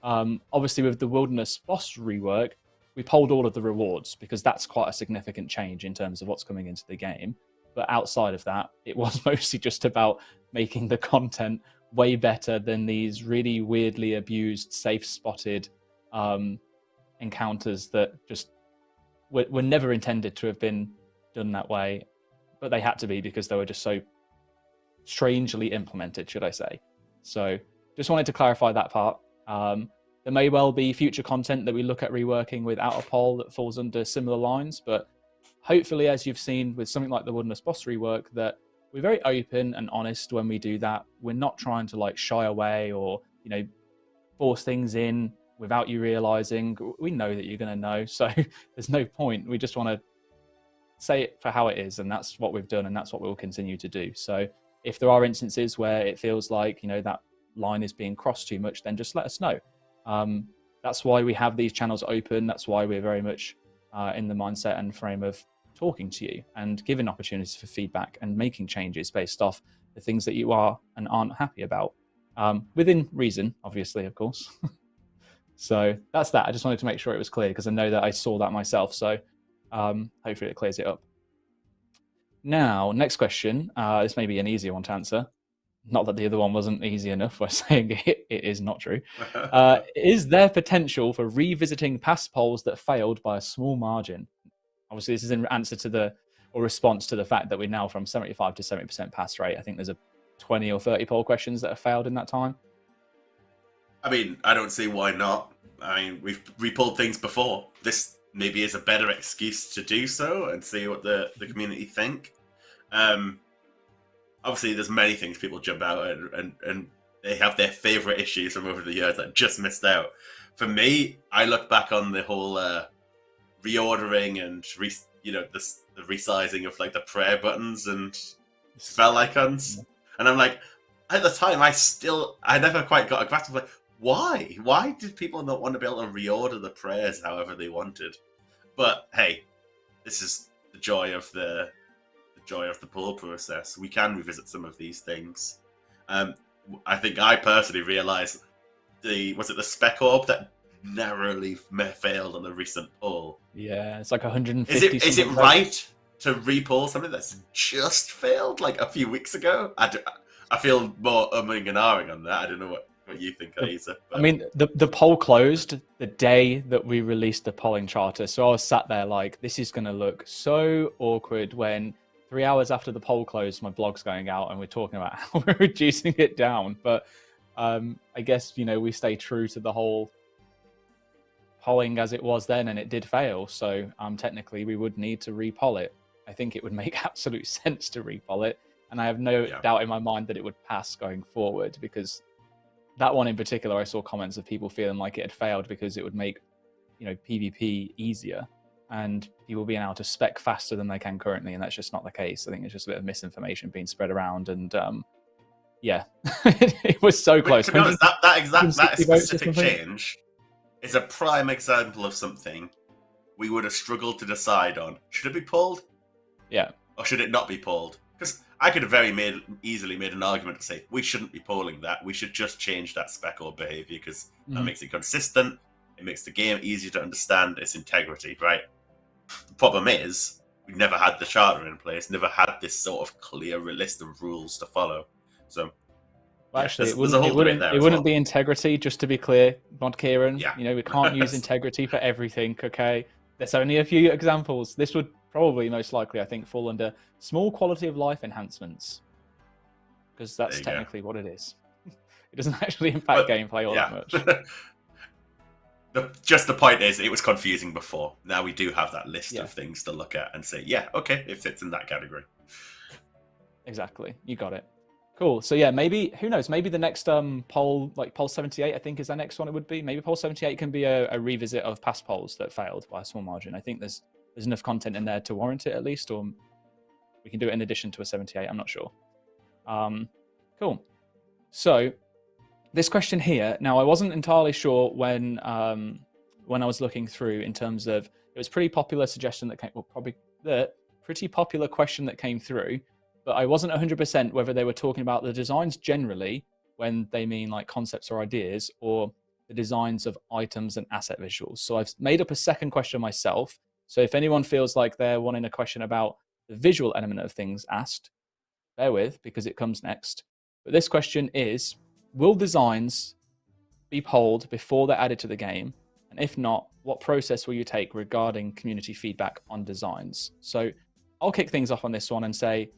Obviously with the Wilderness Boss rework, we polled all of the rewards because that's quite a significant change in terms of what's coming into the game. But outside of that, it was mostly just about making the content way better than these really weirdly abused, safe-spotted encounters that just were never intended to have been done that way. But they had to be because they were just so strangely implemented, should I say. So just wanted to clarify that part. There may well be future content that we look at reworking without a poll that falls under similar lines, but hopefully, as you've seen with something like the Wilderness Boss rework, that we're very open and honest when we do that. We're not trying to like shy away or, force things in without you realizing. We know that you're going to know, so there's no point. We just want to say it for how it is, and that's what we've done, and that's what we'll continue to do. So if there are instances where it feels like, that line is being crossed too much, then just let us know. That's why we have these channels open. That's why we're very much in the mindset and frame of talking to you and giving opportunities for feedback and making changes based off the things that you are and aren't happy about, within reason, obviously, of course. So that's that. I just wanted to make sure it was clear because I know that I saw that myself. So hopefully it clears it up. Now, next question. This may be an easier one to answer. Not that the other one wasn't easy enough by saying it is not true. Is there potential for revisiting past polls that failed by a small margin? Obviously, this is in answer to response to the fact that we're now from 75 to 70% pass rate. I think there's 20 or 30 poll questions that have failed in that time. I mean, I don't see why not. I mean, we've repulled things before. This maybe is a better excuse to do so and see what the community think. Obviously, there's many things people jump out at, and they have their favorite issues from over the years that just missed out. For me, I look back on the whole reordering and the resizing of like the prayer buttons and spell icons. And I'm like, at the time, I never quite got a grasp of like, why? Why did people not want to be able to reorder the prayers however they wanted? But hey, this is the joy of the pull process. We can revisit some of these things. I think I personally realised was it the spec orb that narrowly failed on the recent poll? Yeah, it's like 150. Is it right to re-poll something that's just failed like a few weeks ago? I feel more umming and ahhing on that. I don't know what you think, Ayiza. I mean, the poll closed the day that we released the polling charter. So I was sat there like, this is going to look so awkward when 3 hours after the poll closed, my blog's going out and we're talking about how we're reducing it down. But I guess, we stay true to the whole polling as it was then, and it did fail. So technically we would need to re-poll it. I think it would make absolute sense to re-poll it. And I have no doubt in my mind that it would pass going forward, because that one in particular, I saw comments of people feeling like it had failed because it would make, PvP easier and people being able to spec faster than they can currently. And that's just not the case. I think it's just a bit of misinformation being spread around. And it was so close. To be honest, that specific change is a prime example of something we would have struggled to decide on. Should it be pulled? Yeah. Or should it not be pulled? Because I could have easily made an argument to say we shouldn't be polling that. We should just change that spec or behavior, because that makes it consistent. It makes the game easier to understand. Its integrity, right? The problem is we never had the charter in place. Never had this sort of clear list of rules to follow. So actually, it wouldn't be integrity. Just to be clear, Mod Kieren. Yeah. We can't use integrity for everything. Okay, there's only a few examples. This would probably most likely, I think, fall under small quality of life enhancements, because that's technically what it is. It doesn't actually impact gameplay all that much. Just the point is, it was confusing before. Now we do have that list of things to look at and say, okay, it fits in that category. Exactly, you got it. Cool. So maybe, who knows? Maybe the next poll, like poll 78, I think is the next one. It would be maybe poll 78 can be a revisit of past polls that failed by a small margin. I think there's enough content in there to warrant it, at least, or we can do it in addition to a 78. I'm not sure. Cool. So this question here, now I wasn't entirely sure when I was looking through, in terms of, it was pretty popular suggestion that came, well, probably the pretty popular question that came through, but I wasn't 100% whether they were talking about the designs generally when they mean like concepts or ideas, or the designs of items and asset visuals. So I've made up a second question myself. So if anyone feels like they're wanting a question about the visual element of things asked, bear with, because it comes next. But this question is, will designs be polled before they're added to the game? And if not, what process will you take regarding community feedback on designs? So I'll kick things off on this one and say,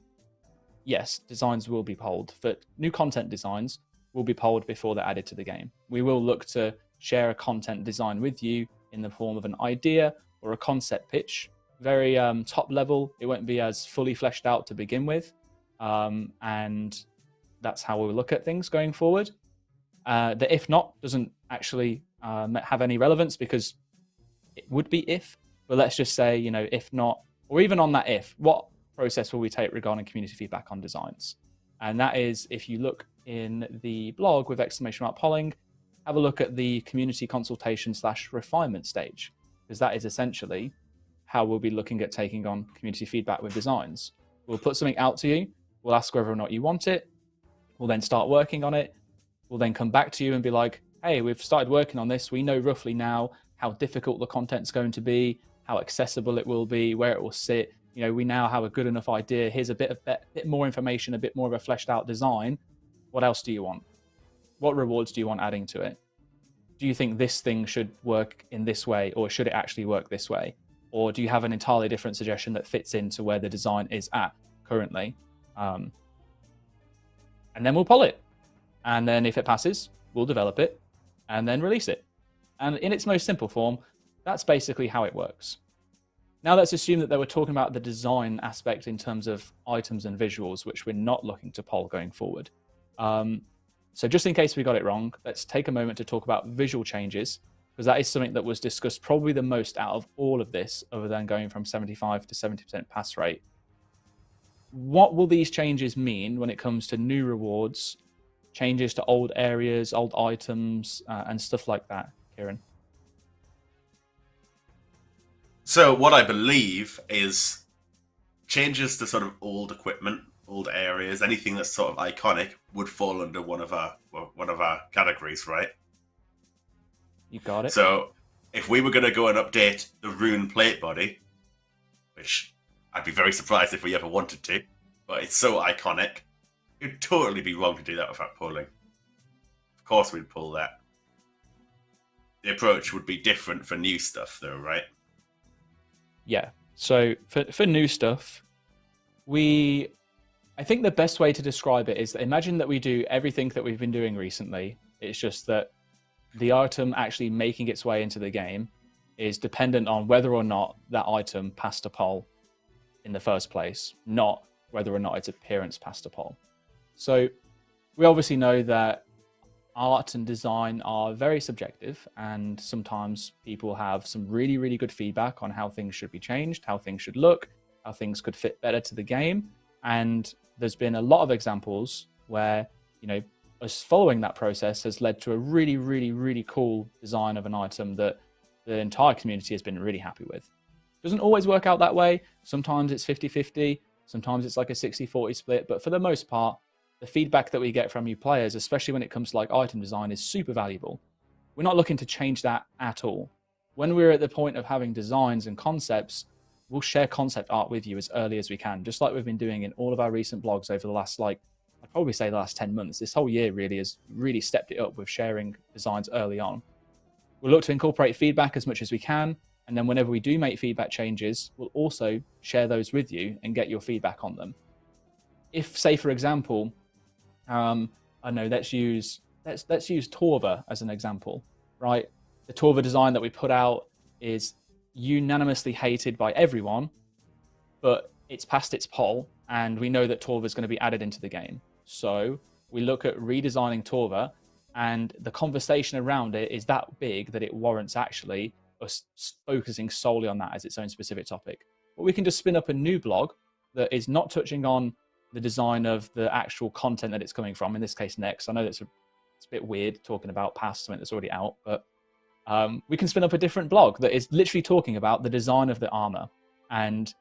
yes, designs will be polled. For new content designs will be polled before they're added to the game. We will look to share a content design with you in the form of an idea or a concept pitch, very top level. It won't be as fully fleshed out to begin with. And that's how we'll look at things going forward. The if not doesn't actually have any relevance, because it would be if, but let's just say, if not, or even on that if, what process will we take regarding community feedback on designs? And that is, if you look in the blog with ! polling, have a look at the community consultation / refinement stage, because that is essentially how we'll be looking at taking on community feedback with designs. We'll put something out to you. We'll ask whether or not you want it. We'll then start working on it. We'll then come back to you and be like, hey, we've started working on this. We know roughly now how difficult the content's going to be, how accessible it will be, where it will sit. We now have a good enough idea. Here's a bit more information, a bit more of a fleshed out design. What else do you want? What rewards do you want adding to it? Do you think this thing should work in this way, or should it actually work this way? Or do you have an entirely different suggestion that fits into where the design is at currently? And then we'll poll it. And then if it passes, we'll develop it and then release it. And in its most simple form, that's basically how it works. Now let's assume that they were talking about the design aspect in terms of items and visuals, which we're not looking to poll going forward. So just in case we got it wrong, let's take a moment to talk about visual changes, because that is something that was discussed probably the most out of all of this, other than going from 75 to 70% pass rate. what will these changes mean when it comes to new rewards, changes to old areas, old items, and stuff like that, Kieren? So what I believe is changes to sort of old equipment, old areas, anything that's sort of iconic would fall under one of our categories, right? You got it. So if we were going to go and update the rune plate body, which I'd be very surprised if we ever wanted to, but it's so iconic, it'd totally be wrong to do that without pulling. Of course we'd pull that. The approach would be different for new stuff though, right? Yeah. So for new stuff, I think the best way to describe it is that imagine that we do everything that we've been doing recently. It's just that the item actually making its way into the game is dependent on whether or not that item passed a poll in the first place, not whether or not its appearance passed a poll. So we obviously know that art and design are very subjective, and sometimes people have some really, really good feedback on how things should be changed, how things should look, how things could fit better to the game. And there's been a lot of examples where, you know, us following that process has led to a really, really, really cool design of an item that the entire community has been really happy with. Doesn't always work out that way. Sometimes it's 50-50, sometimes it's like a 60-40 split, but for the most part, the feedback that we get from you players, especially when it comes to like item design, is super valuable. We're not looking to change that at all. When we're at the point of having designs and concepts, we'll share concept art with you as early as we can, just like we've been doing in all of our recent blogs over the last, like, I'd probably say the last 10 months. This whole year really has really stepped it up with sharing designs early on. We'll look to incorporate feedback as much as we can, and then whenever we do make feedback changes, we'll also share those with you and get your feedback on them. If, say, for example, I know, let's use Torva as an example, right? The Torva design that we put out is unanimously hated by everyone, but it's passed its poll, and we know that Torva is going to be added into the game. So we look at redesigning Torva, and the conversation around it is that big that it warrants actually us focusing solely on that as its own specific topic. But we can just spin up a new blog that is not touching on the design of the actual content that it's coming from, in this case Next. I know it's a bit weird talking about past something that's already out, but we can spin up a different blog that is literally talking about the design of the armor and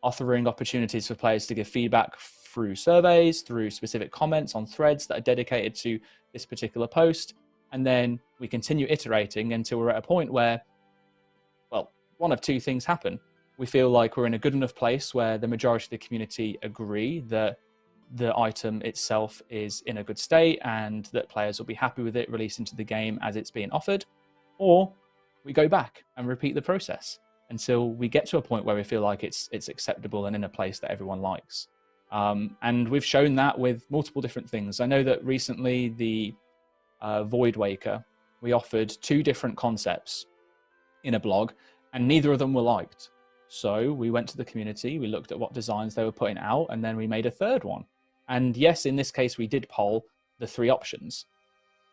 offering opportunities for players to give feedback through surveys, through specific comments on threads that are dedicated to this particular post. And then we continue iterating until we're at a point where, well, one of two things happen. We feel like we're in a good enough place where the majority of the community agree that the item itself is in a good state and that players will be happy with it released into the game as it's being offered, or we go back and repeat the process until we get to a point where we feel like it's acceptable and in a place that everyone likes. And we've shown that with multiple different things. I know that recently the Void Waker, we offered 2 different concepts in a blog, and neither of them were liked. So we went to the community, we looked at what designs they were putting out, and then we made a third one. And yes, in this case, we did poll the 3 options.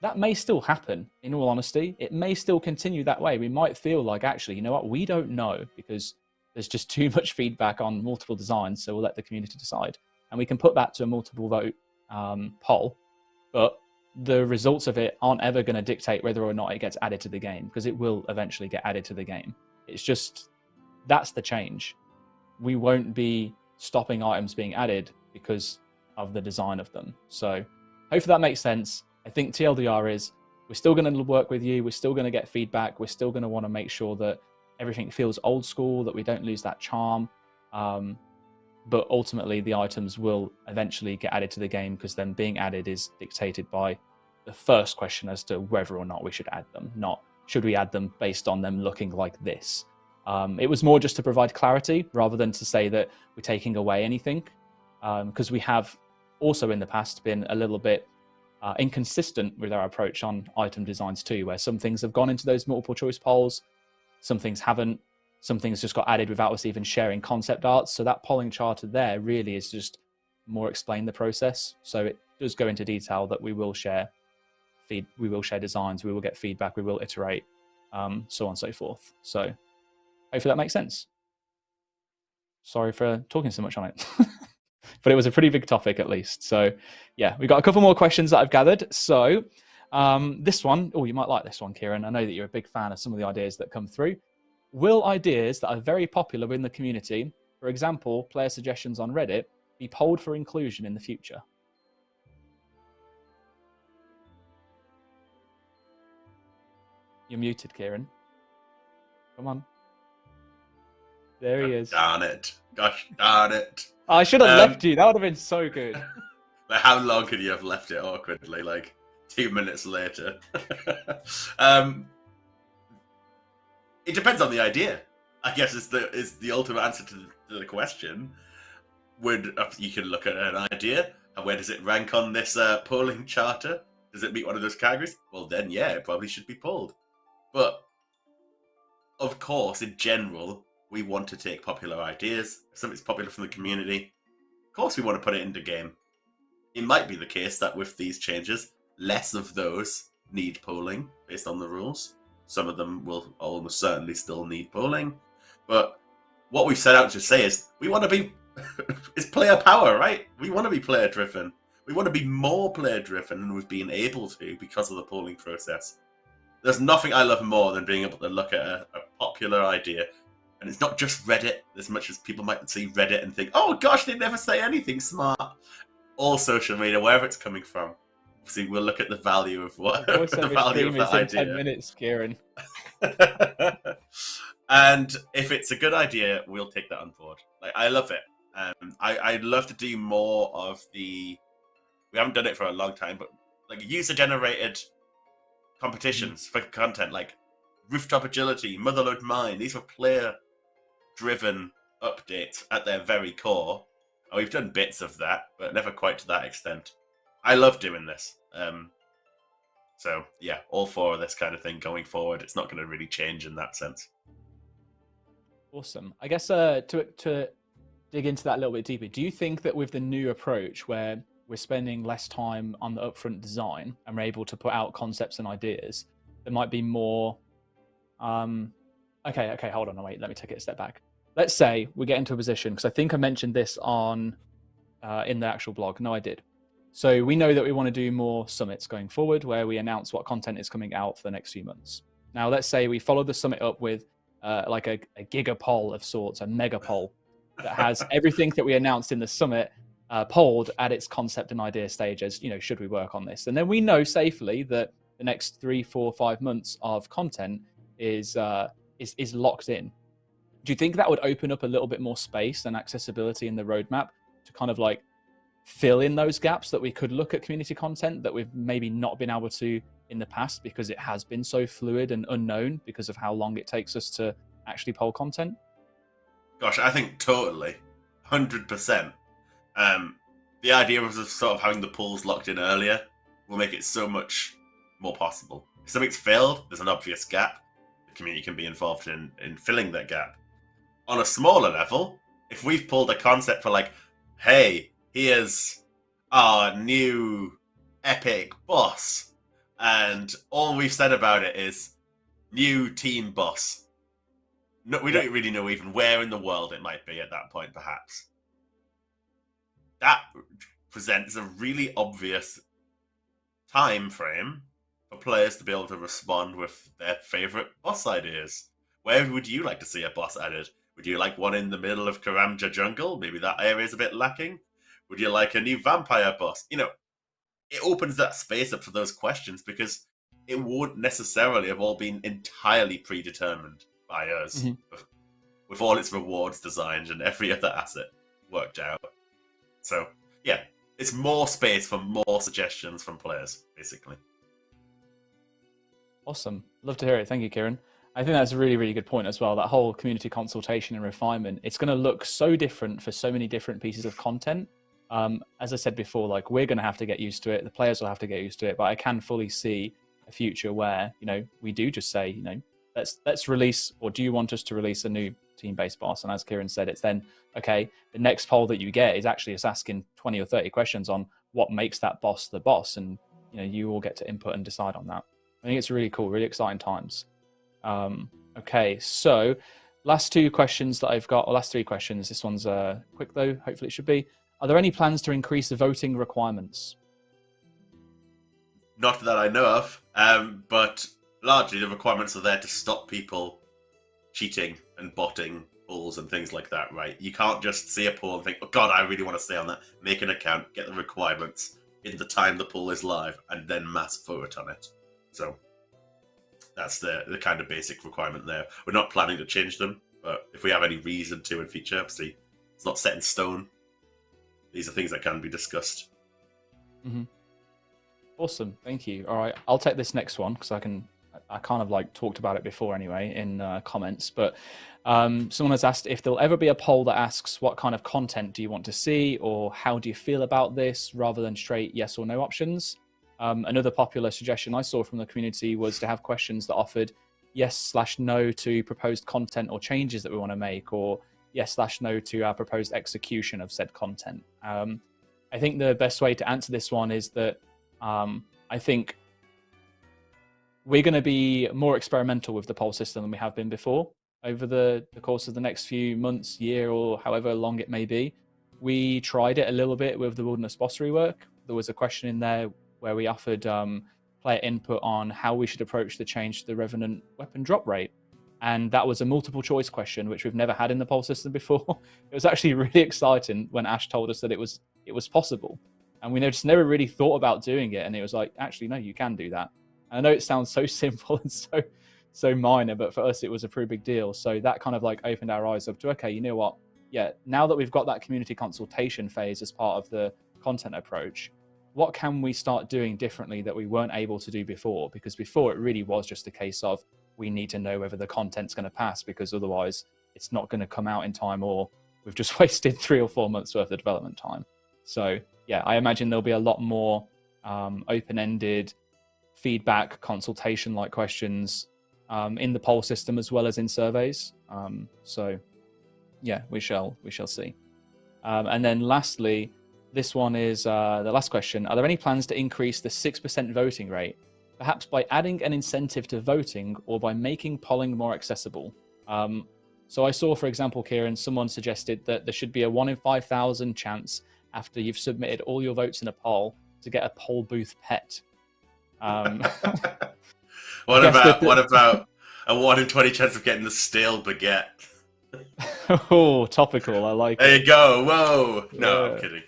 That may still happen, in all honesty. It may still continue that way. We might feel like, actually, you know what, we don't know, because there's just too much feedback on multiple designs, so we'll let the community decide. And we can put that to a multiple vote poll, but the results of it aren't ever going to dictate whether or not it gets added to the game, because it will eventually get added to the game. It's just, that's the change. We won't be stopping items being added because of the design of them. So hopefully that makes sense. I think TLDR is, we're still going to work with you, we're still going to get feedback, we're still going to want to make sure that everything feels old school, that we don't lose that charm. But ultimately the items will eventually get added to the game, because them being added is dictated by the first question as to whether or not we should add them, not should we add them based on them looking like this. It was more just to provide clarity rather than to say that we're taking away anything, because we have also in the past been a little bit inconsistent with our approach on item designs too, where some things have gone into those multiple choice polls, some things haven't, some things just got added without us even sharing concept art. So that polling charter there really is just more explain the process. So it does go into detail that we will share we will share designs, we will get feedback, we will iterate, so on and so forth. So hopefully that makes sense. Sorry for talking so much on it. but it was a pretty big topic at least. So yeah, we got a couple more questions that I've gathered. So this one, you might like this one, Kieren. I know that you're a big fan of some of the ideas that come through. Will ideas that are very popular in the community, for example, player suggestions on Reddit, be polled for inclusion in the future? You're muted, Kieren. Come on. There he is. Darn it. Gosh darn it. I should have left you. That would have been so good. Like, how long could you have left it awkwardly? Like 2 minutes later. It depends on the idea. I guess is the ultimate answer to the question. You can look at an idea, and where does it rank on this polling charter? Does it meet one of those categories? Well, then yeah, it probably should be polled. But of course, in general, we want to take popular ideas. If something's popular from the community, of course we want to put it into game. It might be the case that with these changes, less of those need polling based on the rules. Some of them will almost certainly still need polling. But what we've set out to say is we want to be it's player power, right? We want to be player driven. We want to be more player driven than we've been able to because of the polling process. There's nothing I love more than being able to look at a popular idea. And it's not just Reddit, as much as people might see Reddit and think, oh gosh, they never say anything smart. All social media, wherever it's coming from. See, we'll look at the value of what the value of that idea. 10 minutes, Kieren. And if it's a good idea, we'll take that on board. Like, I love it. I'd love to do more of the. We haven't done it for a long time, but like user-generated competitions for content, like Rooftop Agility, Motherload Mine. These were player-driven updates at their very core. And we've done bits of that, but never quite to that extent. I love doing this. So yeah, all for this kind of thing going forward. It's not going to really change in that sense. Awesome. I guess to dig into that a little bit deeper, do you think that with the new approach where we're spending less time on the upfront design and we're able to put out concepts and ideas, there might be more... Okay, hold on, wait, let me take it a step back. Let's say we get into a position, because I think I mentioned this on in the actual blog. No, I did. So we know that we want to do more summits going forward where we announce what content is coming out for the next few months. Now, let's say we follow the summit up with like a giga poll of sorts, a mega poll that has everything that we announced in the summit polled at its concept and idea stages. Should we work on this? And then we know safely that the next 3, 4, 5 months of content is locked in. Do you think that would open up a little bit more space and accessibility in the roadmap to kind of like fill in those gaps that we could look at community content that we've maybe not been able to in the past because it has been so fluid and unknown because of how long it takes us to actually poll content? Gosh, I think totally, 100%. The idea of sort of having the polls locked in earlier will make it so much more possible. If something's failed, there's an obvious gap. The community can be involved in filling that gap. On a smaller level, if we've pulled a concept for like, hey, here's our new epic boss, and all we've said about it is new team boss. No, we don't really know even where in the world it might be at that point, perhaps. That presents a really obvious time frame for players to be able to respond with their favorite boss ideas. Where would you like to see a boss added? Would you like one in the middle of Karamja Jungle? Maybe that area is a bit lacking. Would you like a new vampire boss? It opens that space up for those questions because it won't necessarily have all been entirely predetermined by us, with all its rewards designed and every other asset worked out. So, yeah, it's more space for more suggestions from players, basically. Awesome. Love to hear it. Thank you, Kieren. I think that's a really, really good point as well. That whole community consultation and refinement, it's going to look so different for so many different pieces of content. As I said before, like we're going to have to get used to it. The players will have to get used to it. But I can fully see a future where, we do just say, let's release, or do you want us to release a new team-based boss? And as Kieren said, it's then, okay, the next poll that you get is actually just asking 20 or 30 questions on what makes that boss the boss. And, you all get to input and decide on that. I think it's really cool, really exciting times. Okay, so last 2 questions that I've got, or last 3 questions. This one's quick though, hopefully it should be. Are there any plans to increase the voting requirements? Not that I know of, but largely the requirements are there to stop people cheating and botting polls and things like that, right? You can't just see a poll and think, oh God, I really want to stay on that. Make an account, get the requirements in the time the poll is live, and then mass vote on it. So that's the kind of basic requirement there. We're not planning to change them, but if we have any reason to in future, obviously it's not set in stone. These are things that can be discussed. Mm-hmm. Awesome, thank you. All right, I'll take this next one because I kind of like talked about it before anyway in comments, but someone has asked if there'll ever be a poll that asks what kind of content do you want to see or how do you feel about this, rather than straight yes or no options. Another popular suggestion I saw from the community was to have questions that offered yes/no to proposed content or changes that we want to make, or yes/no to our proposed execution of said content. I think the best way to answer this one is that I think we're going to be more experimental with the poll system than we have been before over the course of the next few months, year, or however long it may be. We tried it a little bit with the Wilderness Boss rework. There was a question in there where we offered player input on how we should approach the change to the Revenant weapon drop rate. And that was a multiple choice question, which we've never had in the poll system before. It was actually really exciting when Ash told us that it was possible. And we just never really thought about doing it. And it was like, actually, no, you can do that. And I know it sounds so simple and so minor, but for us, it was a pretty big deal. So that kind of like opened our eyes up to, okay, you know what? Yeah, now that we've got that community consultation phase as part of the content approach, what can we start doing differently that we weren't able to do before? Because before it really was just a case of, we need to know whether the content's going to pass, because otherwise it's not going to come out in time, or we've just wasted 3 or 4 months worth of development time. So yeah, I imagine there'll be a lot more open-ended feedback, consultation-like questions in the poll system as well as in surveys. So yeah, we shall see. And then lastly, this one is the last question. Are there any plans to increase the 6% voting rate, perhaps by adding an incentive to voting or by making polling more accessible? So I saw, for example, Kieren, someone suggested that there should be a 1 in 5,000 chance after you've submitted all your votes in a poll to get a poll booth pet. What about a 1 in 20 chance of getting the stale baguette? Oh, topical. I like there it. You go. Whoa. No, Yeah. I'm kidding.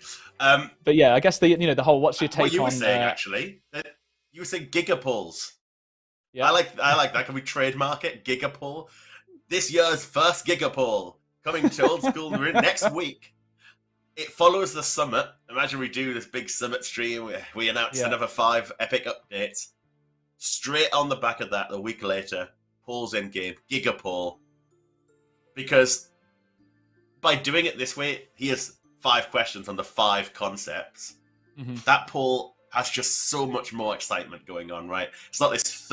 But yeah, I guess the whole what's your take on... What you were saying, actually, you were saying gigapolls. Yeah. I like that. Can we trademark it? Gigapoll. This year's first gigapoll coming to Oldschool next week. It follows the summit. Imagine we do this big summit stream. We announce another 5 epic updates. Straight on the back of that, a week later, polls in game, gigapoll. Because by doing it this way, here's 5 questions on the 5 concepts. Mm-hmm. That poll has just so much more excitement going on, right? It's not this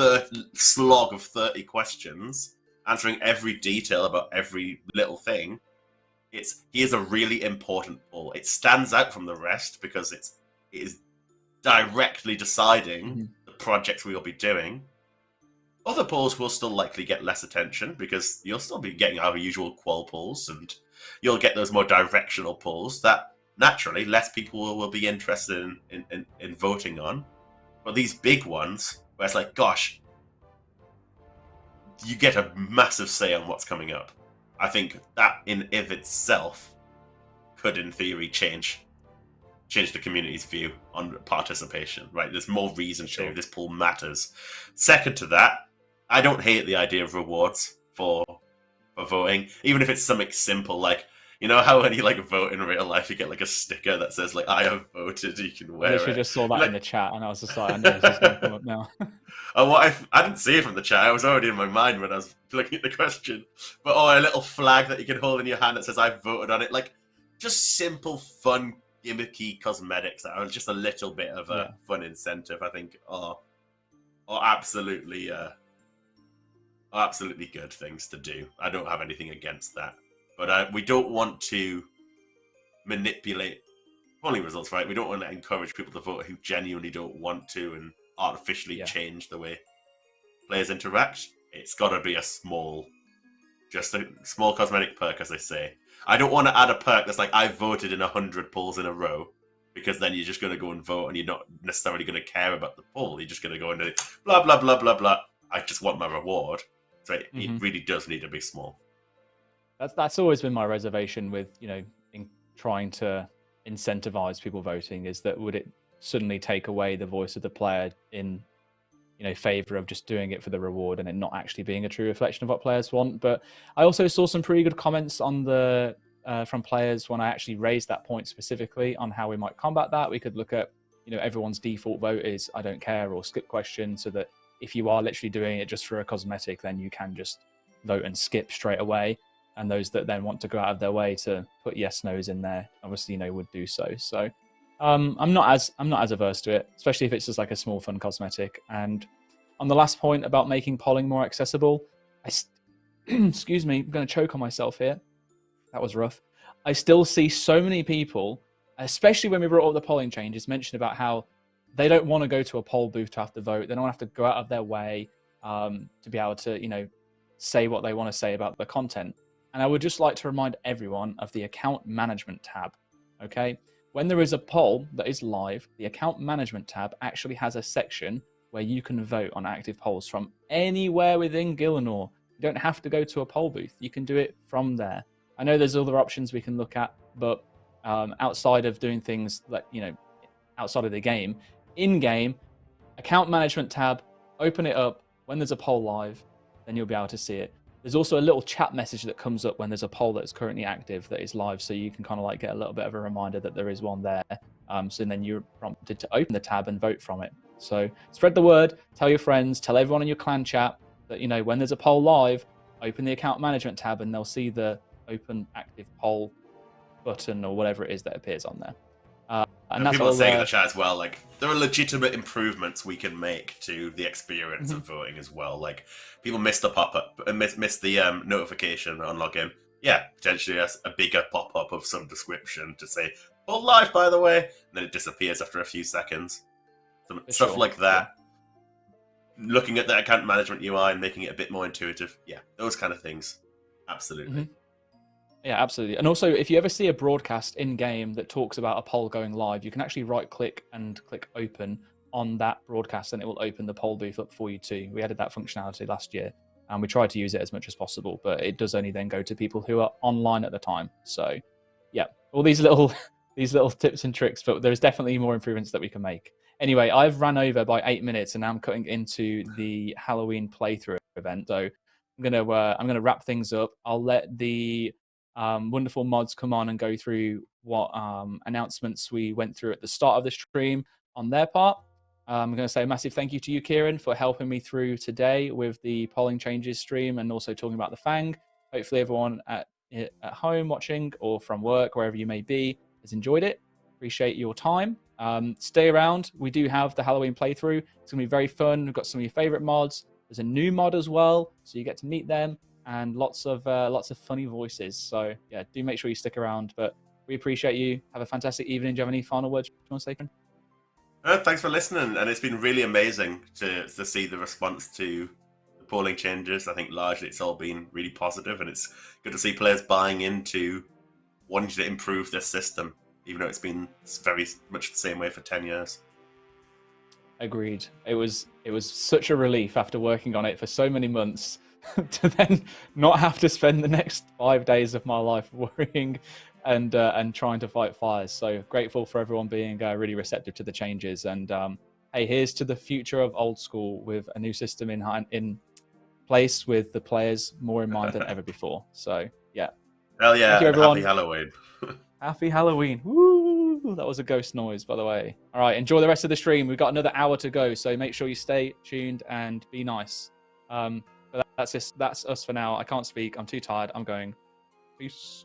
slog of 30 questions answering every detail about every little thing. Here's a really important poll. It stands out from the rest because it is directly deciding the projects we will be doing. Other polls will still likely get less attention because you'll still be getting our usual qual polls, and you'll get those more directional polls that naturally less people will be interested in voting on. But these big ones, where it's like, gosh, you get a massive say on what's coming up. I think that in of itself could, in theory, change the community's view on participation, right? There's more reason to. This poll matters. Second to that, I don't hate the idea of rewards for voting, even if it's something simple, like, you know how when you like vote in real life, you get like a sticker that says like, I have voted, you can wear it. I literally just saw that in the chat and I was just like, I know this is going to come up now. Oh, I didn't see it from the chat. I was already in my mind when I was looking at the question. But a little flag that you can hold in your hand that says I voted on it. Like, just simple, fun, gimmicky cosmetics that are just a little bit of a fun incentive, I think, are absolutely good things to do. I don't have anything against that. But we don't want to manipulate polling results, right? We don't want to encourage people to vote who genuinely don't want to and artificially change the way players interact. It's got to be a small cosmetic perk, as they say. I don't want to add a perk that's like, I voted in 100 polls in a row, because then you're just going to go and vote and you're not necessarily going to care about the poll. You're just going to go and do blah, blah, blah, blah, blah. I just want my reward. So it really does need to be small. That's always been my reservation with, you know, in trying to incentivize people voting, is that would it suddenly take away the voice of the player in, you know, favor of just doing it for the reward and it not actually being a true reflection of what players want. But I also saw some pretty good comments on the from players when I actually raised that point specifically on how we might combat that. We could look at, you know, everyone's default vote is I don't care or skip question, so that if you are literally doing it just for a cosmetic, then you can just vote and skip straight away. And those that then want to go out of their way to put yes nos in there, obviously, you know, would do so. So I'm not as averse to it, especially if it's just like a small fun cosmetic. And on the last point about making polling more accessible, excuse me, I'm going to choke on myself here. That was rough. I still see so many people, especially when we brought up the polling changes, mention about how they don't want to go to a poll booth to have to vote. They don't have to go out of their way to be able to, you know, say what they want to say about the content. And I would just like to remind everyone of the account management tab, okay? When there is a poll that is live, the account management tab actually has a section where you can vote on active polls from anywhere within Gielinor. You don't have to go to a poll booth. You can do it from there. I know there's other options we can look at, but outside of doing things like, you know, outside of the game, in-game, account management tab, open it up. When there's a poll live, then you'll be able to see it. There's also a little chat message that comes up when there's a poll that's currently active that is live, so you can kind of like get a little bit of a reminder that there is one there. So then you're prompted to open the tab and vote from it. So spread the word, tell your friends, tell everyone in your clan chat that, you know, when there's a poll live, open the account management tab and they'll see the open active poll button or whatever it is that appears on there. And that's people are saying in the chat as well, like, there are legitimate improvements we can make to the experience of voting as well. Like, people miss the pop-up, miss the notification on login. Yeah, potentially a bigger pop-up of some description to say, "Oh, live, by the way," and then it disappears after a few seconds. Stuff like that. Yeah. Looking at the account management UI and making it a bit more intuitive. Yeah, those kind of things. Absolutely. Yeah, absolutely. And also, if you ever see a broadcast in-game that talks about a poll going live, you can actually right-click and click open on that broadcast, and it will open the poll booth up for you too. We added that functionality last year, and we tried to use it as much as possible, but it does only then go to people who are online at the time. So, yeah, all these little tips and tricks, but there's definitely more improvements that we can make. Anyway, I've ran over by 8 minutes, and now I'm cutting into the Halloween playthrough event. So I'm gonna wrap things up. I'll let the wonderful mods come on and go through what announcements we went through at the start of the stream on their part. I'm going to say a massive thank you to you, Kieren, for helping me through today with the polling changes stream and also talking about the Fang. Hopefully everyone at home watching or from work, wherever you may be, has enjoyed it. Appreciate your time. Stay around. We do have the Halloween playthrough. It's going to be very fun. We've got some of your favorite mods. There's a new mod as well, so you get to meet them. And lots of funny voices. So yeah, do make sure you stick around. But we appreciate you. Have a fantastic evening. Do you have any final words you want to say, Kieren? Thanks for listening, and it's been really amazing to see the response to the polling changes. I think largely it's all been really positive, and it's good to see players buying into wanting to improve this system, even though it's been very much the same way for 10 years. Agreed. It was such a relief after working on it for so many months to then not have to spend the next 5 days of my life worrying and trying to fight fires. So grateful for everyone being really receptive to the changes. And hey, here's to the future of Old School with a new system in place with the players more in mind than ever before. So yeah. Hell yeah! Thank you, everyone. Happy Halloween. Happy Halloween. Woo! That was a ghost noise, by the way. All right, enjoy the rest of the stream. We've got another hour to go, so make sure you stay tuned and be nice. But that's us for now. I can't speak. I'm too tired. I'm going. Peace.